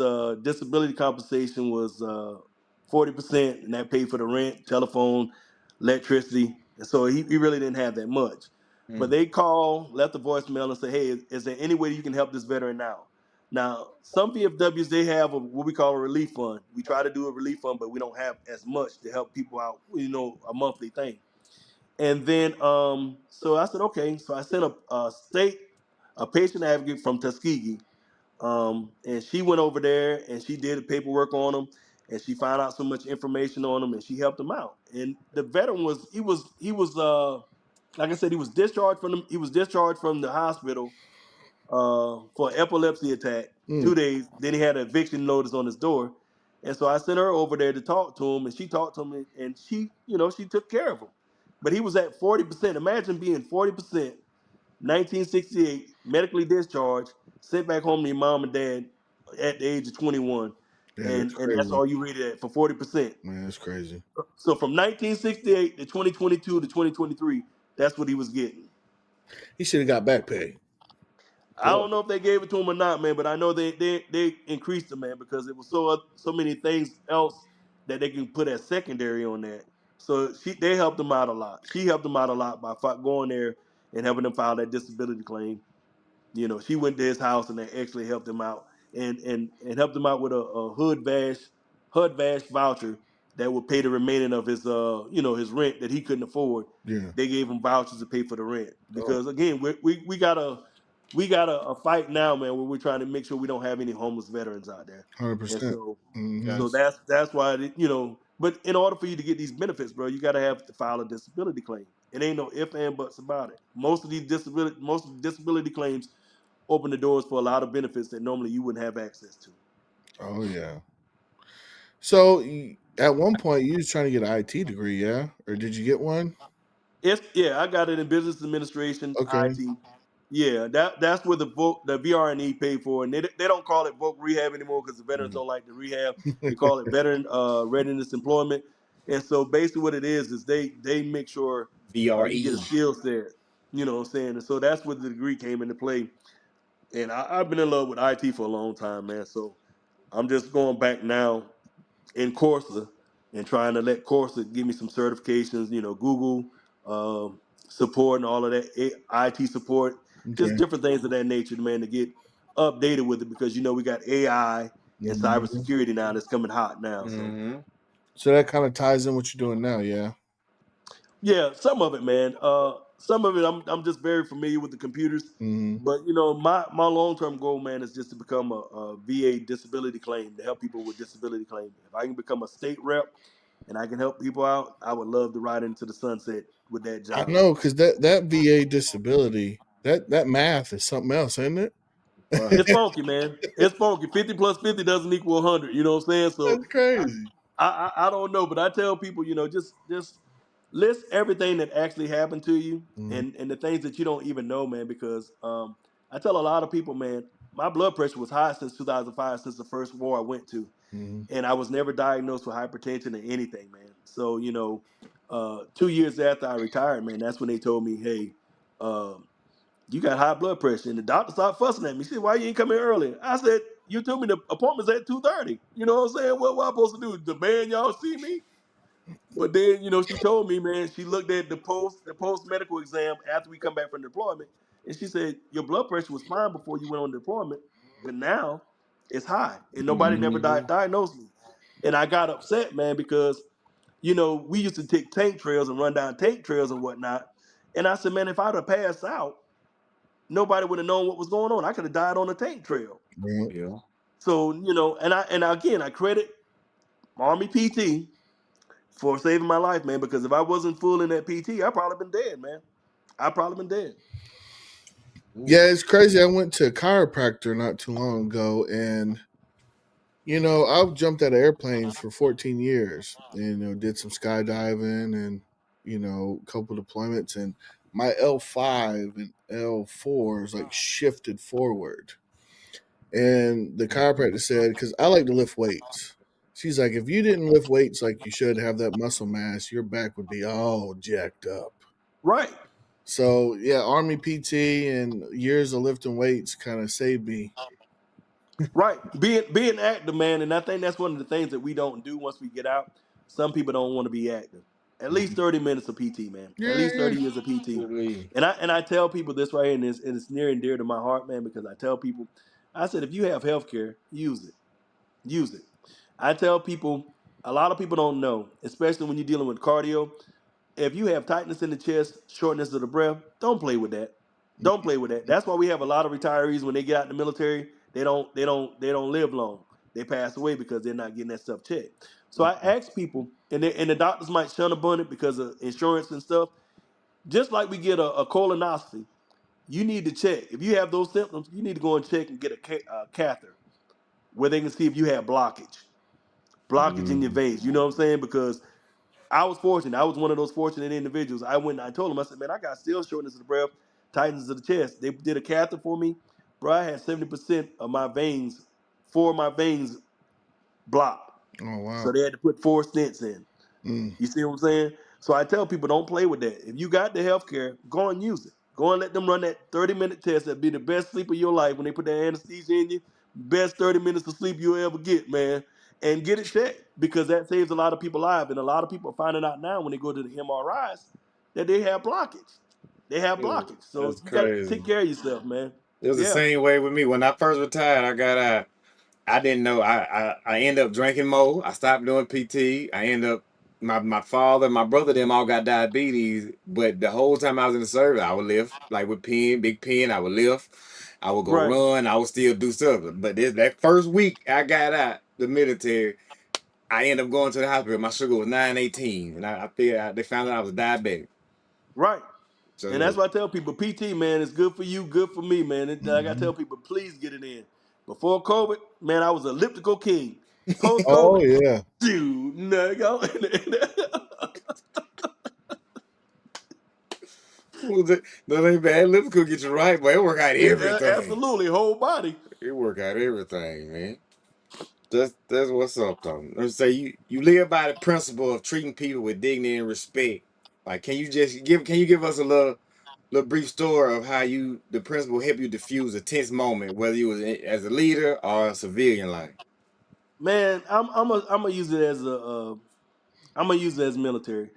disability compensation was 40%, and that paid for the rent, telephone, electricity. And so he really didn't have that much. But Mm. they called, left a voicemail, and said, "Hey, is there any way you can help this veteran now?" Now, some VFWs they have what we call a relief fund. We try to do a relief fund, but we don't have as much to help people out. A monthly thing. And then, so I said, okay. So I sent a patient advocate from Tuskegee, and she went over there and she did the paperwork on him, and she found out so much information on him, and she helped him out. And the veteran like I said, he was discharged from the hospital for an epilepsy attack. mm, 2 days. Then he had an eviction notice on his door, and so I sent her over there to talk to him, and she talked to him, and she took care of him. But he was at 40%. Imagine being 40%, 1968, medically discharged, sent back home to your mom and dad at the age of 21, yeah, that's and that's crazy. all you rated at for 40%. Man, that's crazy. So from 1968 to 2022 to 2023, that's what he was getting. He should have got back pay. I don't know if they gave it to him or not, man, but I know they increased it, man, because it was so many things else that they can put as secondary on that. So they helped him out a lot. She helped him out a lot by going there and helping him file that disability claim. She went to his house and they actually helped him out and helped him out with a HUD-VASH voucher that would pay the remaining of his his rent that he couldn't afford. Yeah. They gave him vouchers to pay for the rent Oh, because again we got a fight now, man, where we're trying to make sure we don't have any homeless veterans out there, and 100%. so Mm-hmm. so that's why But in order for you to get these benefits, bro, you got to have to file a disability claim. It ain't no ifs and buts about it. Most of the disability claims open the doors for a lot of benefits that normally you wouldn't have access to. Oh, yeah. So at one point, you was trying to get an IT degree, yeah? Or did you get one? I got it in business administration, Okay. IT. Yeah, that's where the VRNE paid for, and they don't call it voc rehab anymore because the veterans Mm. don't like the rehab. They call it veteran readiness employment, and so basically what it is they make sure you get a VRE. skill set. You know what I'm saying? And so that's where the degree came into play. And I've been in love with IT for a long time, man. So I'm just going back now in Corsa and trying to let Corsa give me some certifications, Google support and all of that, IT support, just Okay. different things of that nature, man, to get updated with it because we got AI and Mhm. cybersecurity now that's coming hot now. So Mm-hmm. So that kind of ties in what you're doing now, yeah. Yeah, some of it, man. Some of it, I'm just very familiar with the computers. Hmm. But you know, my long term goal, man, is just to become a VA disability claim to help people with disability claim. If I can become a state rep and I can help people out, I would love to ride into the sunset with that I job. know, because that VA disability, that math is something else, isn't it? Right. It's funky, man. It's funky. 50 plus 50 doesn't equal 100. You know what I'm saying? So That's crazy. I don't know, but I tell people, you know, just list everything that actually happened to you Hmm. and the things that you don't even know, man. Because I tell a lot of people, man, my blood pressure was high since 2005, since the first war I went to, Hmm. and I was never diagnosed with hypertension or anything, man. So you know, 2 years after I retired, man, that's when they told me, hey. You got high blood pressure, and the doctor started fussing at me. She said, "Why you ain't come in early?" I said, "You told me the appointment's at 2:30. You know what I'm saying? What am I supposed to do? Demand y'all see me?" But then, you know, she told me, man, she looked at the post medical exam after we come back from deployment, and she said, "Your blood pressure was fine before you went on deployment, but now it's high, and nobody never Mm-hmm. diagnosed me." And I got upset, man, because you know we used to take tank trails and run down tank trails and whatnot. And I said, man, if I'd have passed out, nobody would have known what was going on. I could have died on a tank trail. Yeah. Yeah. So, you know, and again, I credit Army PT for saving my life, man, because if I wasn't full in that PT, I'd probably been dead, man. I'd probably been dead. Yeah, it's crazy. I went to a chiropractor not too long ago, and I've jumped out of airplanes for 14 years, and did some skydiving and a couple deployments, and my L5 and L4 is like shifted forward. And the chiropractor said, because I like to lift weights. She's like, if you didn't lift weights like you should, have that muscle mass, your back would be all jacked up. Right. So yeah, Army PT and years of lifting weights kind of saved me. Right. Being active, man, and I think that's one of the things that we don't do once we get out. Some people don't want to be active. At least 30 minutes of PT, man. At Yeah, least yeah. 30 years of PT. Absolutely. And I tell people this right here, and it's near and dear to my heart, man, because I tell people, I said, if you have health care, use it. Use it. I tell people, a lot of people don't know, especially when you're dealing with cardio. If you have tightness in the chest, shortness of the breath, don't play with that. Don't play with that. That's why we have a lot of retirees when they get out in the military, they don't live long. They pass away because they're not getting that stuff checked. So I ask people, and the doctors might shun upon it because of insurance and stuff. Just like we get a colonoscopy, you need to check. If you have those symptoms, you need to go and check and get a catheter where they can see if you have blockage in your Mm-hmm. veins. You know what I'm saying? Because I was fortunate. I was one of those fortunate individuals. I went and I told them, I said, man, I got still shortness of the breath, tightness of the chest. They did a catheter for me. Bro, I had 70% of my veins, four of my veins blocked. Oh So wow. they had to put 4 stents in. Mm. You see what I'm saying? So I tell people, don't play with that. If you got the health care, go and use it. Go and let them run that 30-minute test. That'd be the best sleep of your life when they put that anesthesia in you. Best 30 minutes of sleep you'll ever get, man. And get it checked because that saves a lot of people lives. And a lot of people are finding out now when they go to the MRIs that they have blockage. They have Yeah, blockage. So that's you got to crazy. take care of yourself, man. It was the Yeah. same way with me. When I first retired, I got out. I didn't know. I ended up drinking more. I stopped doing PT. I ended up my father, my brother, them all got diabetes. But the whole time I was in the service, I would lift like with pen, big pen. I would lift. I would go Right. run. I would still do stuff. But that first week I got out the military, I ended up going to the hospital. My sugar was 918, and I figured they found out I was diabetic. Right. And that's So why I tell people, PT, man, is good for you, good for me, man. I got to Hmm. tell people, please get it in. Before COVID, man, I was an elliptical king. Post Oh COVID, yeah. dude, nigga. that ain't bad. Lift could get you right, but it work out everything. Absolutely, whole body. It work out everything, man. That's what's up, though. Let's say you live by the principle of treating people with dignity and respect. Like, can you give us a little brief story of how the principle helped you diffuse a tense moment, whether you was as a leader or a civilian, like. Man, I'm gonna use it as I'm gonna use it as military.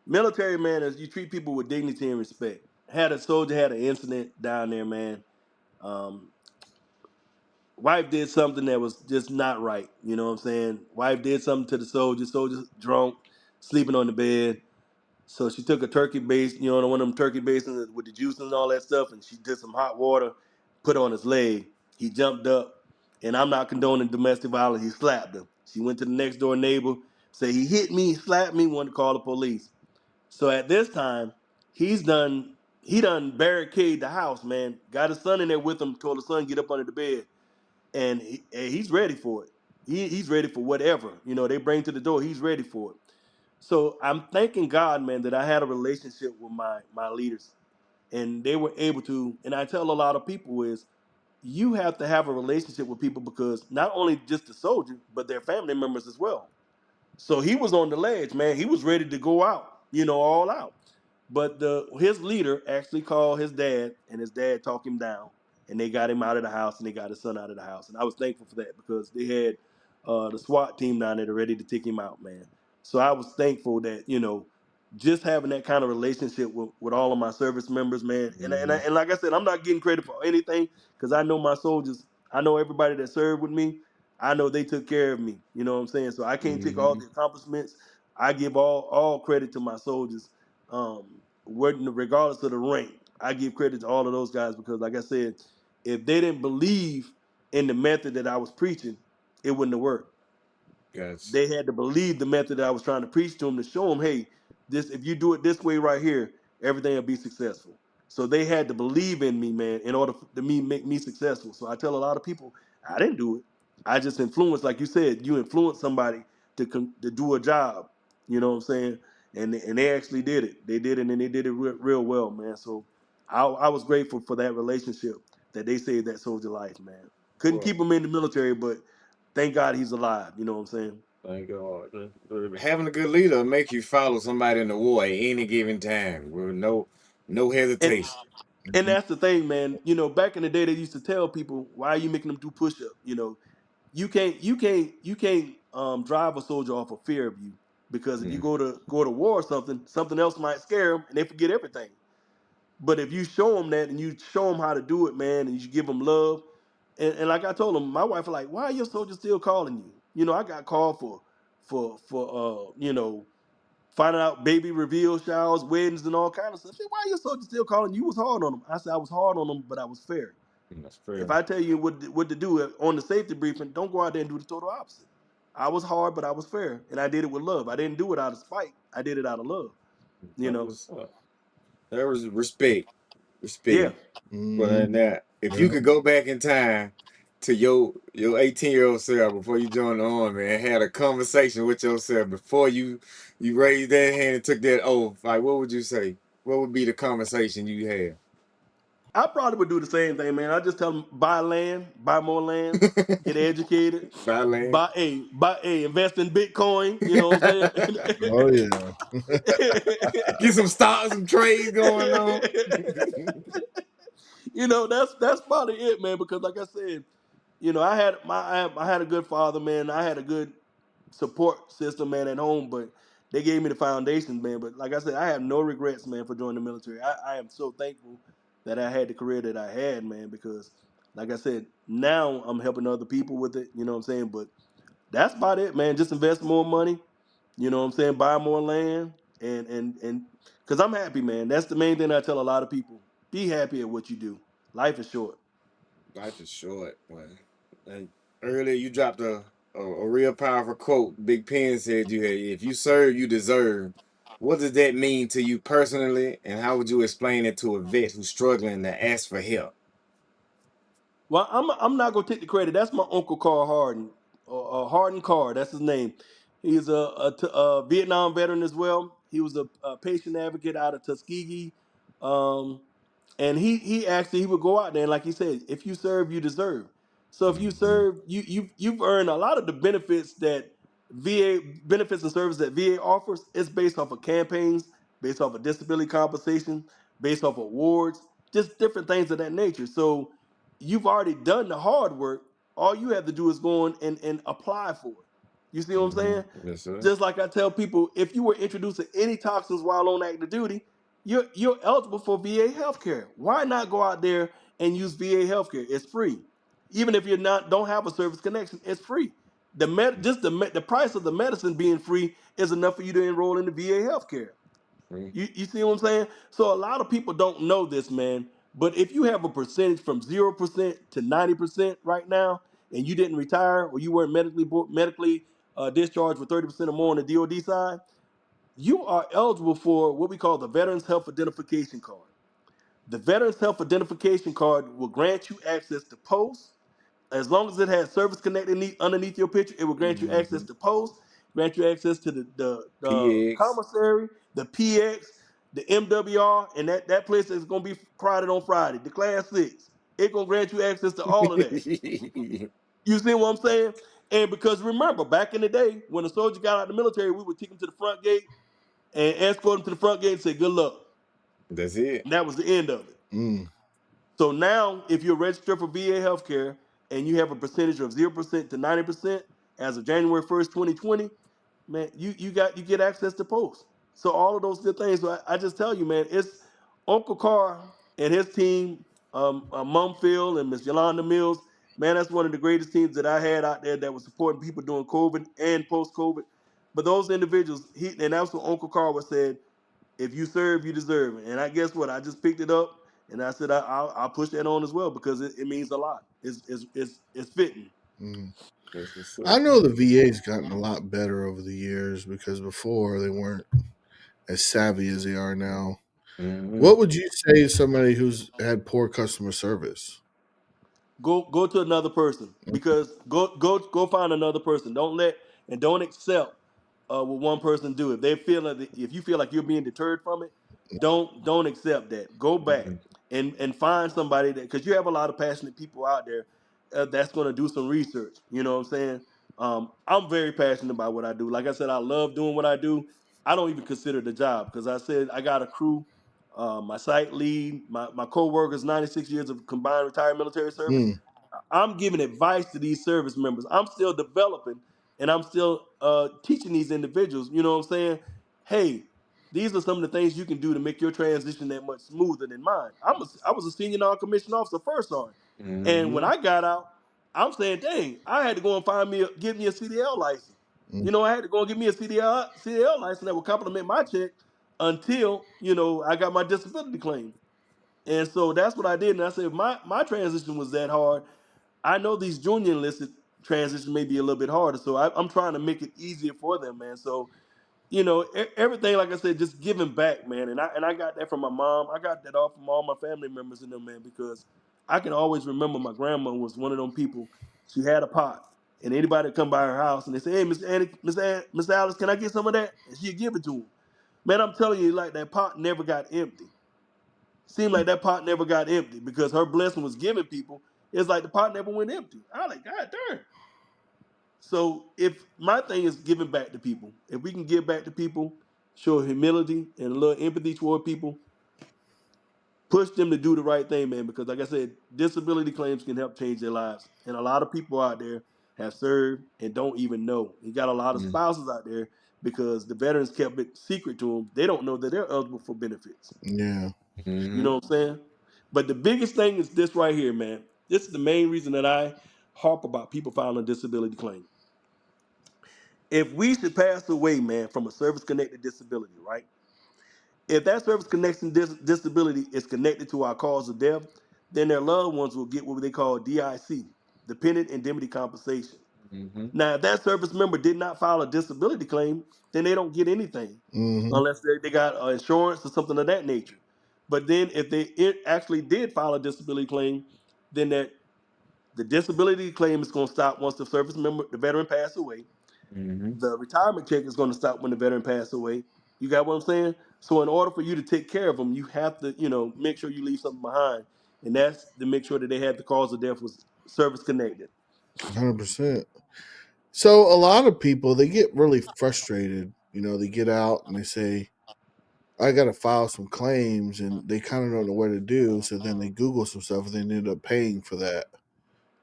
Military, man, is you treat people with dignity and respect. Had a soldier had an incident down there, man. Um, Wife did something that was just not right. You know what I'm saying? Wife did something to the soldier. Soldier drunk, sleeping on the bed. So she took a turkey base, one of them turkey basins with the juice and all that stuff, and she did some hot water, put on his leg. He jumped up, and I'm not condoning domestic violence. He slapped her. She went to the next door neighbor, said he hit me, slapped me, wanted to call the police. So at this time, he done barricade the house, man. Got his son in there with him, told the son get up under the bed, and he's ready for it. He's ready for whatever they bring to the door. He's ready for it. So I'm thanking God, man, that I had a relationship with my leaders, and they were able to. And I tell a lot of people is you have to have a relationship with people because not only just the soldier, but their family members as well. So he was on the ledge, man. He was ready to go out, all out. But his leader actually called his dad, and his dad talked him down, and they got him out of the house, and they got his son out of the house. And I was thankful for that because they had the SWAT team down there ready to take him out, man. So I was thankful that just having that kind of relationship with all of my service members, man. And like I said, I'm not getting credit for anything because I know my soldiers. I know everybody that served with me. I know they took care of me. You know what I'm saying? So I can't take all the accomplishments. I give all credit to my soldiers, regardless of the rank. I give credit to all of those guys because, like I said, if they didn't believe in the method that I was preaching, it wouldn't have worked. Gotcha. They had to believe the method that I was trying to preach to them to show them, hey, this if you do it this way right here, everything will be successful. So they had to believe in me, man, in order to make me successful. So I tell a lot of people, I didn't do it. I just influenced, like you said, you influence somebody to do a job. You know what I'm saying? And they actually did it. They did it, and they did it real well, man. So I was grateful for that relationship that they saved that soldier life, man. Couldn't Well, keep him in the military, but thank God he's alive. You know what I'm saying? thank God. Having a good leader make you follow somebody in the war at any given time with no And hesitation. and that's the thing, man. Back in the day, they used to tell people, "Why are you making them do push-up?" You can't drive a soldier off of fear of you because if you Mm. go to war or something else might scare them and they forget everything. But if you show them that and you show them how to do it, man, and you give them love, and like I told them, my wife was like, "Why are your soldiers still calling you?" I got called for finding out baby reveal showers, weddings, and all kinds of stuff. She said, why are your soldiers still calling you? You was hard on them. I said, I was hard on them, but I was fair. That's If fair. I tell you what to do on the safety briefing, don't go out there and do the total opposite. I was hard, but I was fair, and I did it with love. I didn't do it out of spite. I did it out of love. You That know, was there was respect. yeah. Respect. Mm-hmm. But now, if Yeah. you could go back in time to your 18-year-old self before you joined the army and had a conversation with yourself before you raised that hand and took that oath, like what would you say? What would be the conversation you had? I probably would do the same thing, man. I just tell them buy land, buy more land, get educated, Thailand. invest in Bitcoin. You know what I'm Oh yeah. Get some stocks, some trades going on. saying? That's probably it, man. Because like I said, I had a good father, man. I had a good support system, man, at home. But they gave me the foundation, man. But like I said, I have no regrets, man, for joining the military. I am so thankful that I had the career that I had, man. Because like I said, now I'm helping other people with it. You know what I'm saying? But that's about it, man. Just invest more money. You know what I'm saying? Buy more land, and because I'm happy, man. That's the main thing I tell a lot of people. Be happy at what you do. Life is short. Life is short, man. And earlier you dropped a real powerful quote. Big Pen said you had, if you serve, you deserve. What does that mean to you personally, and how would you explain it to a vet who's struggling to ask for help? Well, I'm not gonna take the credit. That's my uncle Carl Harden, Harden Carr. That's his name. He's a Vietnam veteran as well. He was a patient advocate out of Tuskegee, um, and he actually he would go out there and like he said, if you serve, you deserve. So if you Mhm. serve, you've earned a lot of the benefits that VA benefits and services that VA offers. It's based off of campaigns, based off of disability compensation, based off of awards, just different things of that nature. So you've already done the hard work. All you have to do is go on and apply for it. You see what I'm saying? Yes, sir. Just like I tell people, if you were introduced to any toxins while on active duty, you're eligible for VA healthcare. Why not go out there and use VA healthcare? It's free. Even if you're not don't have a service connection, it's free. The price of the medicine being free is enough for you to enroll in the VA healthcare. Free. You see what I'm saying? So a lot of people don't know this, man. But if you have a percentage from 0% to 90% right now, and you didn't retire or you weren't medically discharged with 30% or more on the DoD side, you are eligible for what we call the Veterans Health Identification Card. The Veterans Health Identification Card will grant you access to posts. As long as it has service connected underneath your picture, it will grant you access Mm-hmm. to posts, grant you access to the PX. commissary, the PX, the MWR, and that place is going to be crowded on Friday. The Class 6. It's going to grant you access to all of that. You see what I'm saying? And because remember, back in the day, when a soldier got out of the military, we would take him to the front gate and escort him to the front gate and say, good luck. That's it. And that was the end of it. Mm. So now, if you're registered for VA healthcare and you have a percentage of 0% to 90% as of January 1st, 2020, man, you get access to posts. So all of those good things. So I just tell you, man, it's Uncle Carr and his team, Mum Phil and Miss Yolanda Mills. Man, that's one of the greatest teams that I had out there that was supporting people during COVID and post COVID. But those individuals, and that's what Uncle Carr was said. If you serve, you deserve it. And I guess what? I just picked it up and I said I'll push that on as well because it means a lot. It's fitting. Mm. That's what's I up. know the VA's gotten a lot better over the years because before they weren't as savvy as they are now. Mm-hmm. What would you say to somebody who's had poor customer service? Go to another person because go find another person. Don't accept what one person do. If you feel like you're being deterred from it, don't accept that. Go back and find somebody that because you have a lot of passionate people out there that's going to do some research. You know what I'm saying? I'm very passionate about what I do. Like I said, I love doing what I do. I don't even consider it a job because I said I got a crew. My site lead, my co-workers, 96 years of combined retired military service. Mm. I'm giving advice to these service members. I'm still developing and I'm still teaching these individuals, you know what I'm saying? Hey, these are some of the things you can do to make your transition that much smoother than mine. I was a senior non-commissioned officer first sergeant. And when Mm-hmm. I got out, I'm saying, dang, I had to go and get me a CDL license. Mm. You know, I had to go and get me a CDL license that would complement my check until, I got my disability claim. And so that's what I did. And I said, my transition was that hard. I know these junior enlisted transitions may be a little bit harder. So I'm trying to make it easier for them, man. So, everything, like I said, just giving back, man. And I got that from my mom. I got that all from all my family members in them, man, because I can always remember my grandma was one of them people. She had a pot. And anybody would come by her house and they say, hey, Miss Annie, Miss Alice, can I get some of that? And she'd give it to them. Man, I'm telling you, like that pot never got empty. Seemed like that pot never got empty because her blessing was giving people. It's like the pot never went empty. I was like, God darn. So if my thing is giving back to people, if we can give back to people, show humility and a little empathy toward people, push them to do the right thing, man. Because like I said, disability claims can help change their lives. And a lot of people out there have served and don't even know. You got a lot of spouses out there because the veterans kept it secret to them. They don't know that they're eligible for benefits. Yeah. You Mm-hmm. know what I'm saying? But the biggest thing is this right here, man. This is the main reason that I harp about people filing a disability claim. If we should pass away, man, from a service-connected disability, right? If that service-connection disability is connected to our cause of death, then their loved ones will get what they call DIC, dependent indemnity compensation. Mm-hmm. Now, if that service member did not file a disability claim, then they don't get anything Mm-hmm. unless they got insurance or something of that nature. But then if it actually did file a disability claim, then the disability claim is going to stop once the veteran passed away. Mm-hmm. The retirement check is going to stop when the veteran passed away. You got what I'm saying? So in order for you to take care of them, you have to, make sure you leave something behind, and that's to make sure that they had the cause of death was service connected. 100%. So a lot of people they get really frustrated. They get out and they say, "I got to file some claims," and they kind of don't know what to do. So then they Google some stuff and then end up paying for that.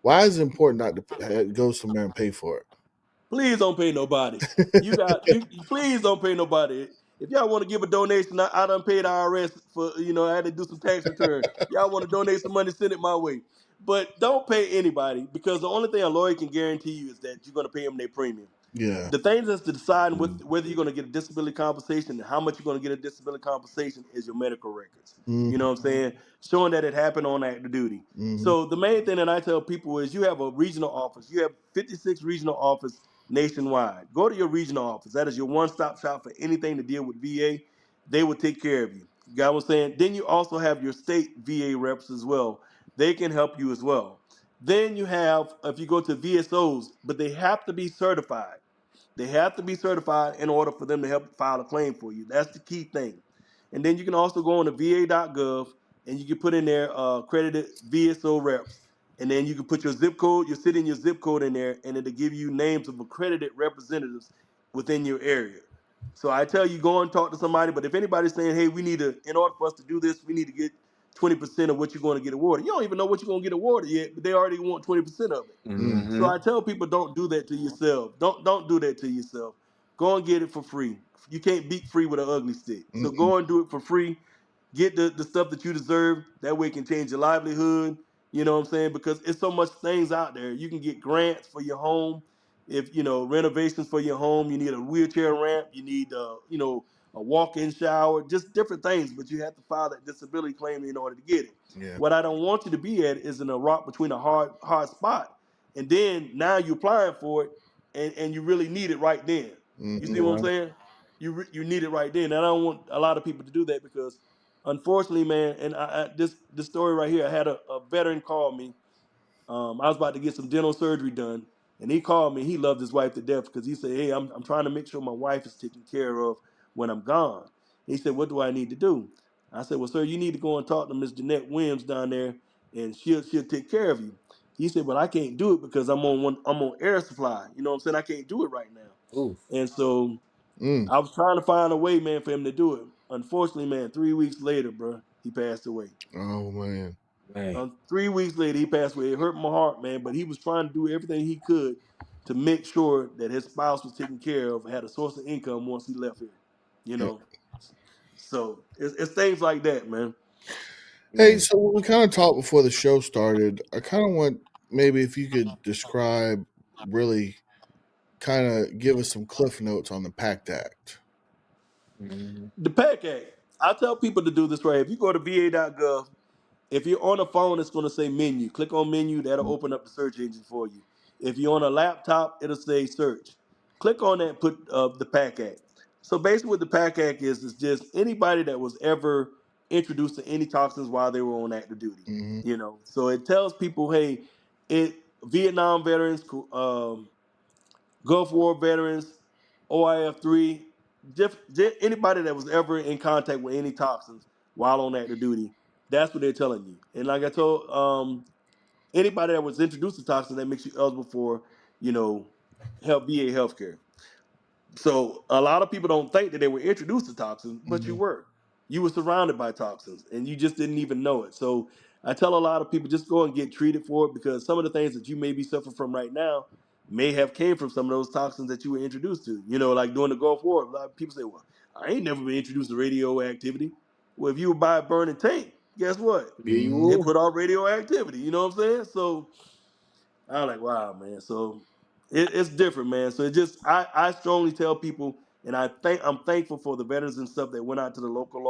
Why is it important not to go somewhere and pay for it? Please don't pay nobody. You please don't pay nobody. If y'all want to give a donation, I done paid IRS for I had to do some tax return. Y'all want to donate some money, send it my way. But don't pay anybody, because the only thing a lawyer can guarantee you is that you're going to pay them their premium. Yeah. The thing that's to decide whether you're going to get a disability compensation and how much you're going to get a disability compensation is your medical records. You know what I'm saying? Showing that it happened on active duty. Mm-hmm. So the main thing that I tell people is you have a regional office. You have 56 regional office nationwide. Go to your regional office. That is your one-stop shop for anything to deal with VA. They will take care of you. You got what I'm saying? Then you also have your state VA reps as well. They can help you as well. Then you have, if you go to VSOs, but they have to be certified. They have to be certified in order for them to help file a claim for you. That's the key thing. And then you can also go on to va.gov and you can put in there accredited VSO reps. And then you can put your zip code, your city and your zip code in there, and it'll give you names of accredited representatives within your area. So I tell you, go and talk to somebody. But if anybody's saying, hey, in order for us to do this, we need to get 20% of what you're going to get awarded. You don't even know what you're going to get awarded yet, but they already want 20% of it. So I tell people, don't do that to yourself. Don't do that to yourself. Go and get it for free. You can't beat free with an ugly stick. So Mm-mm. go and do it for free. Get the stuff that you deserve. That way it can change your livelihood. You know what I'm saying? Because it's so much things out there. You can get grants for your home. If renovations for your home, you need a wheelchair ramp. You need a walk-in shower. Just different things. But you have to file that disability claim in order to get it. Yeah. What I don't want you to be at is in a rock between a hard spot, and then now you're applying for it, and you really need it right then. You see Mm-hmm. what I'm saying? You need it right then, and I don't want a lot of people to do that because, unfortunately, man. And this story right here, I had a veteran call me. I was about to get some dental surgery done, and he called me. He loved his wife to death because he said, "Hey, I'm trying to make sure my wife is taken care of when I'm gone." He said, "What do I need to do?" I said, "Well, sir, you need to go and talk to Miss Jeanette Williams down there, and she'll take care of you." He said, "But I can't do it because I'm on air supply. You know what I'm saying? I can't do it right now." Ooh. And so Mm. I was trying to find a way, man, for him to do it. Unfortunately, man, 3 weeks later, bro, he passed away. Oh man. Man. 3 weeks later, he passed away. It hurt my heart, man, but he was trying to do everything he could to make sure that his spouse was taken care of, had a source of income once he left here. You Yeah. know, so it's things like that, man. Hey, Man. so we kind of talked before the show started. I kind of want maybe if you could describe, really kind of give us some cliff notes on the PACT Act. Mhm. The PACT Act. I tell people to do this right. If you go to va.gov, if you're on a phone, it's going to say menu. Click on menu. That'll open up the search engine for you. If you're on a laptop, it'll say search. Click on that and put the PACT Act. So basically what the PACT Act is just anybody that was ever introduced to any toxins while they were on active duty. Mm-hmm. So it tells people, hey, Vietnam veterans, Gulf War veterans, OIF 3, anybody that was ever in contact with any toxins while on active duty, that's what they're telling you. And like I told, anybody that was introduced to toxins, that makes you eligible for, VA healthcare. So a lot of people don't think that they were introduced to toxins, but you Mm-hmm. were. You were surrounded by toxins, and you just didn't even know it. So I tell a lot of people just go and get treated for it because some of the things that you may be suffering from right now may have came from some of those toxins that you were introduced to. Like during the Gulf War, a lot of people say, "Well, I ain't never been introduced to radioactivity." Well, if you were by a burning tank, guess what? Yeah, you Mm-hmm. It will. put off radioactivity. You know what I'm saying? So I was like, wow, man. So it's different, man. So it just I strongly tell people, and I'm thankful for the veterans and stuff that went out to the local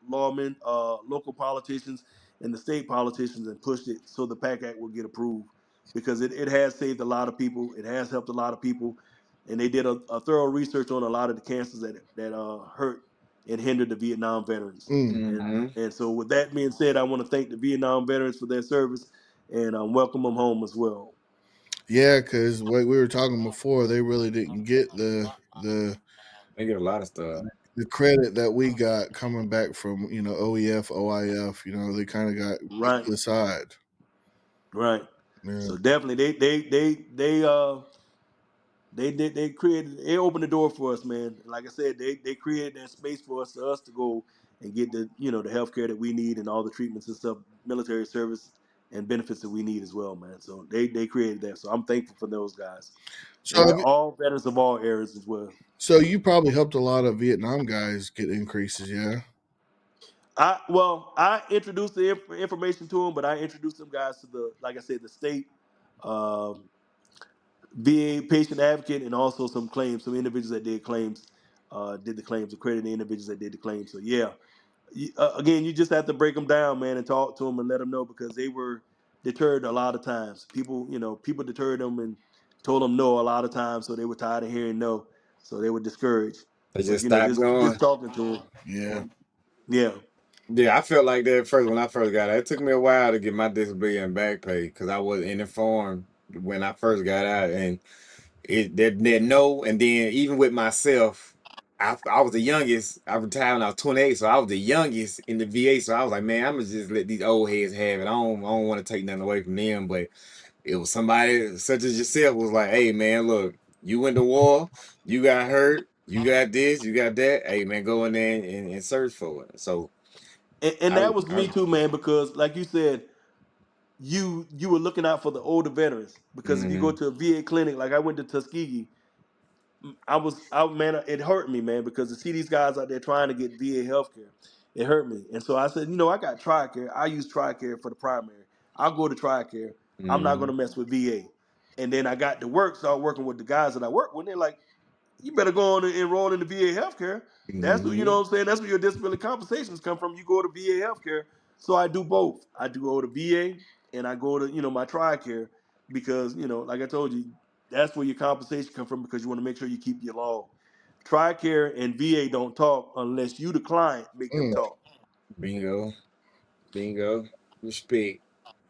lawmen, local politicians, and the state politicians and pushed it so the PAC Act will get approved because it has saved a lot of people. It has helped a lot of people, and they did a thorough research on a lot of the cancers that hurt and hindered the Vietnam veterans. Mm. And so with that being said, I want to thank the Vietnam veterans for their service and welcome them home as well. Yeah, because what we were talking before, they really didn't get the They get a lot of stuff. the credit that we got coming back from OEF, OIF. They kind of got put Right, to the side. right. Yeah. So definitely, they opened the door for us, man. Like I said, they created that space for us to go and get the healthcare that we need and all the treatments and stuff, military service and benefits that we need as well, man. So they created that. So I'm thankful for those guys, So, and all veterans of all eras as well. so you probably helped a lot of Vietnam guys get increases, yeah. I introduced the information to them, but I introduced them guys to like I said, the state um, VA patient advocate, and also some individuals that did the claims, accredited individuals that did the claims. So yeah, again, you just have to break them down, man, and talk to them and let them know, because they were deterred a lot of times. People deterred them and told them no a lot of times, so they were tired of hearing no, so they were discouraged. They But just stopped just going. talking to them, Yeah. yeah. Yeah, I felt like that at first when I first got out. It took me a while to get my disability and back pay because I wasn't informed when I first got out, and that no, and then even with myself, I was the youngest. I retired when I was 28, so I was the youngest in the VA. So I was like, man, I'm gonna just let these old heads have it. I don't want to take nothing away from them, but it was somebody such as yourself was like, hey man, look, you went to war, you got hurt, you got this, you got that. Hey man, go in there and search for it. So And I, that was I me too, man, because like you said, you were looking out for the older veterans, because if you go mm-hmm, to a VA clinic, like I went to Tuskegee, man, it hurt me, man, because to see these guys out there trying to get VA healthcare, it hurt me. And so I said, I got TRICARE. I use TRICARE for the primary. I'll go to TRICARE. I'm not mm-hmm, going to mess with VA. And then I got to start working with the guys that I work with. And they're like, you better go on and enroll in the VA healthcare. That's what, mm-hmm. what I'm saying. That's where your disability compensations come from. You go to VA healthcare. So I do both. I do go to VA and I go to, my TRICARE, because, like I told you, that's where your compensation come from, because you want to make sure you keep your log. TRICARE and VA don't talk unless you, the client, make them Mm. talk. Bingo, bingo, respect,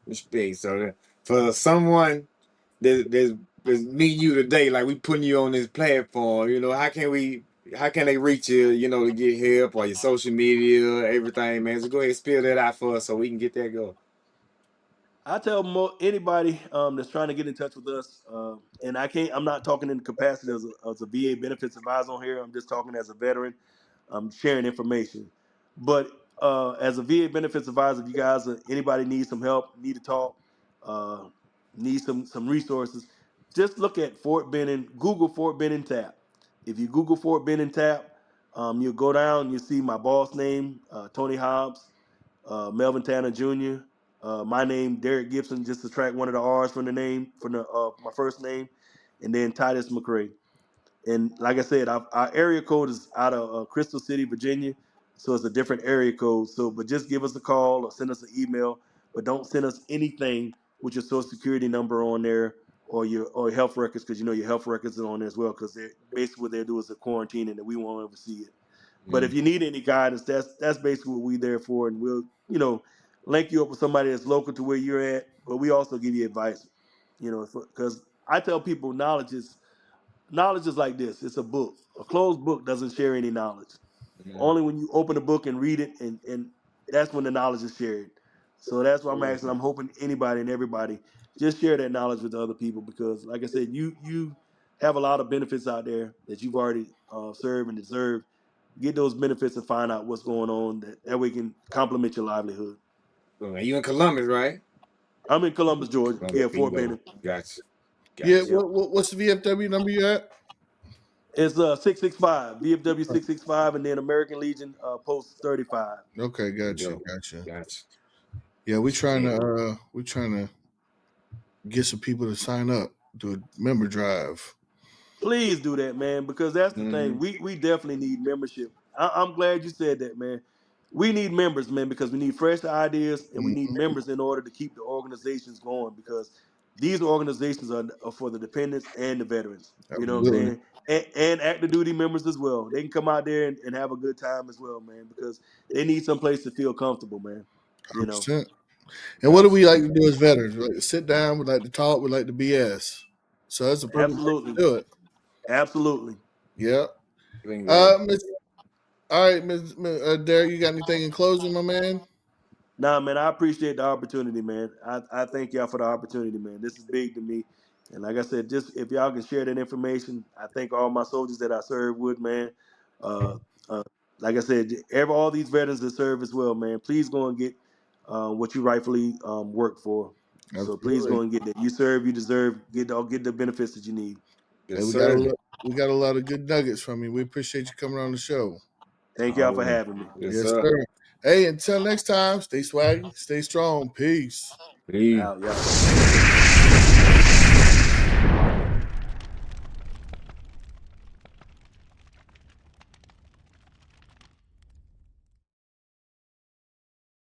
respect. So for someone there's meeting you today, like we putting you on this platform, how can they reach you, to get help, or your social media, everything, man? So go ahead and spill that out for us so we can get that going. I tell anybody that's trying to get in touch with us, and I'm not talking in the capacity as a VA benefits advisor on here. I'm just talking as a veteran. I'm sharing information. But as a VA benefits advisor, if you guys, anybody needs some help, need to talk, uh, need some resources, just look at Fort Benning, Google Fort Benning TAP. If you Google Fort Benning TAP, you'll go down, you see my boss name, Tony Hobbs, Melvin Tanner Jr., my name, Derrick Gibson, just to track one of the R's from the name, from my first name, and then Titus McCray. And like I said, our area code is out of Crystal City, Virginia, so it's a different area code. So, but just give us a call or send us an email, but don't send us anything with your social security number on there, or health records, because your health records are on there as well. Because basically what they do is a quarantine, and we won't ever see it. But if Mm, you need any guidance, that's basically what we're there for, and we'll link you up with somebody that's local to where you're at. But we also give you advice, because I tell people knowledge is like this. It's a book. A closed book doesn't share any knowledge. mm, Only when you open a book and read it, and that's when the knowledge is shared. So that's why I'm asking. I'm hoping anybody and everybody just share that knowledge with other people, because, like I said, you have a lot of benefits out there that you've already served and deserved. Get those benefits and find out what's going on. That way can complement your livelihood. mm. You in Columbus, right? I'm in Columbus, Georgia. Columbus, Yeah, Fort bingo. Benning. Gotcha, Yeah. gotcha. Yep. What's the VFW number you at? It's 665 VFW 665, and then American Legion post 35. Okay, got you, Bingo, got you. gotcha. Yeah, Respect. we trying to get some people to sign up, do a member drive. Please do that, man, because that's the thing. Mm-hmm, We definitely need membership. I'm glad you said that, man. We need members, man, because we need fresh ideas, and we need Mhm. members in order to keep the organizations going, because these organizations are for the dependents and the veterans. You know what I'm Absolutely, saying? And active duty members as well. They can come out there and have a good time as well, man, because they need some place to feel comfortable, man. You know, 100%. And what do gotcha. we like to do as veterans? We like to sit down. We like to talk. We like to BS. So that's the perfect place to absolutely. do it. Absolutely. Yeah. Bingo. Miss. All right, Miss Derek, you got anything in closing, my man? Nah, man, I appreciate the opportunity, man. I thank y'all for the opportunity, man. This is big to me. And like I said, just if y'all can share that information, I thank all my soldiers that I serve with, man. Uh, uh, like I said, all these veterans that serve as well, man. Please go and get what you rightfully work for. So please Absolutely. go and get that. You serve, you deserve. Get the benefits that you need. Hey, Yes, sir. we got a lot of good nuggets from you. We appreciate you coming on the show. Thank y'all for Always. having me. Yes, Yes, sir. sir. Hey, until next time, stay swaggy, stay strong. Peace. Peace. Yeah.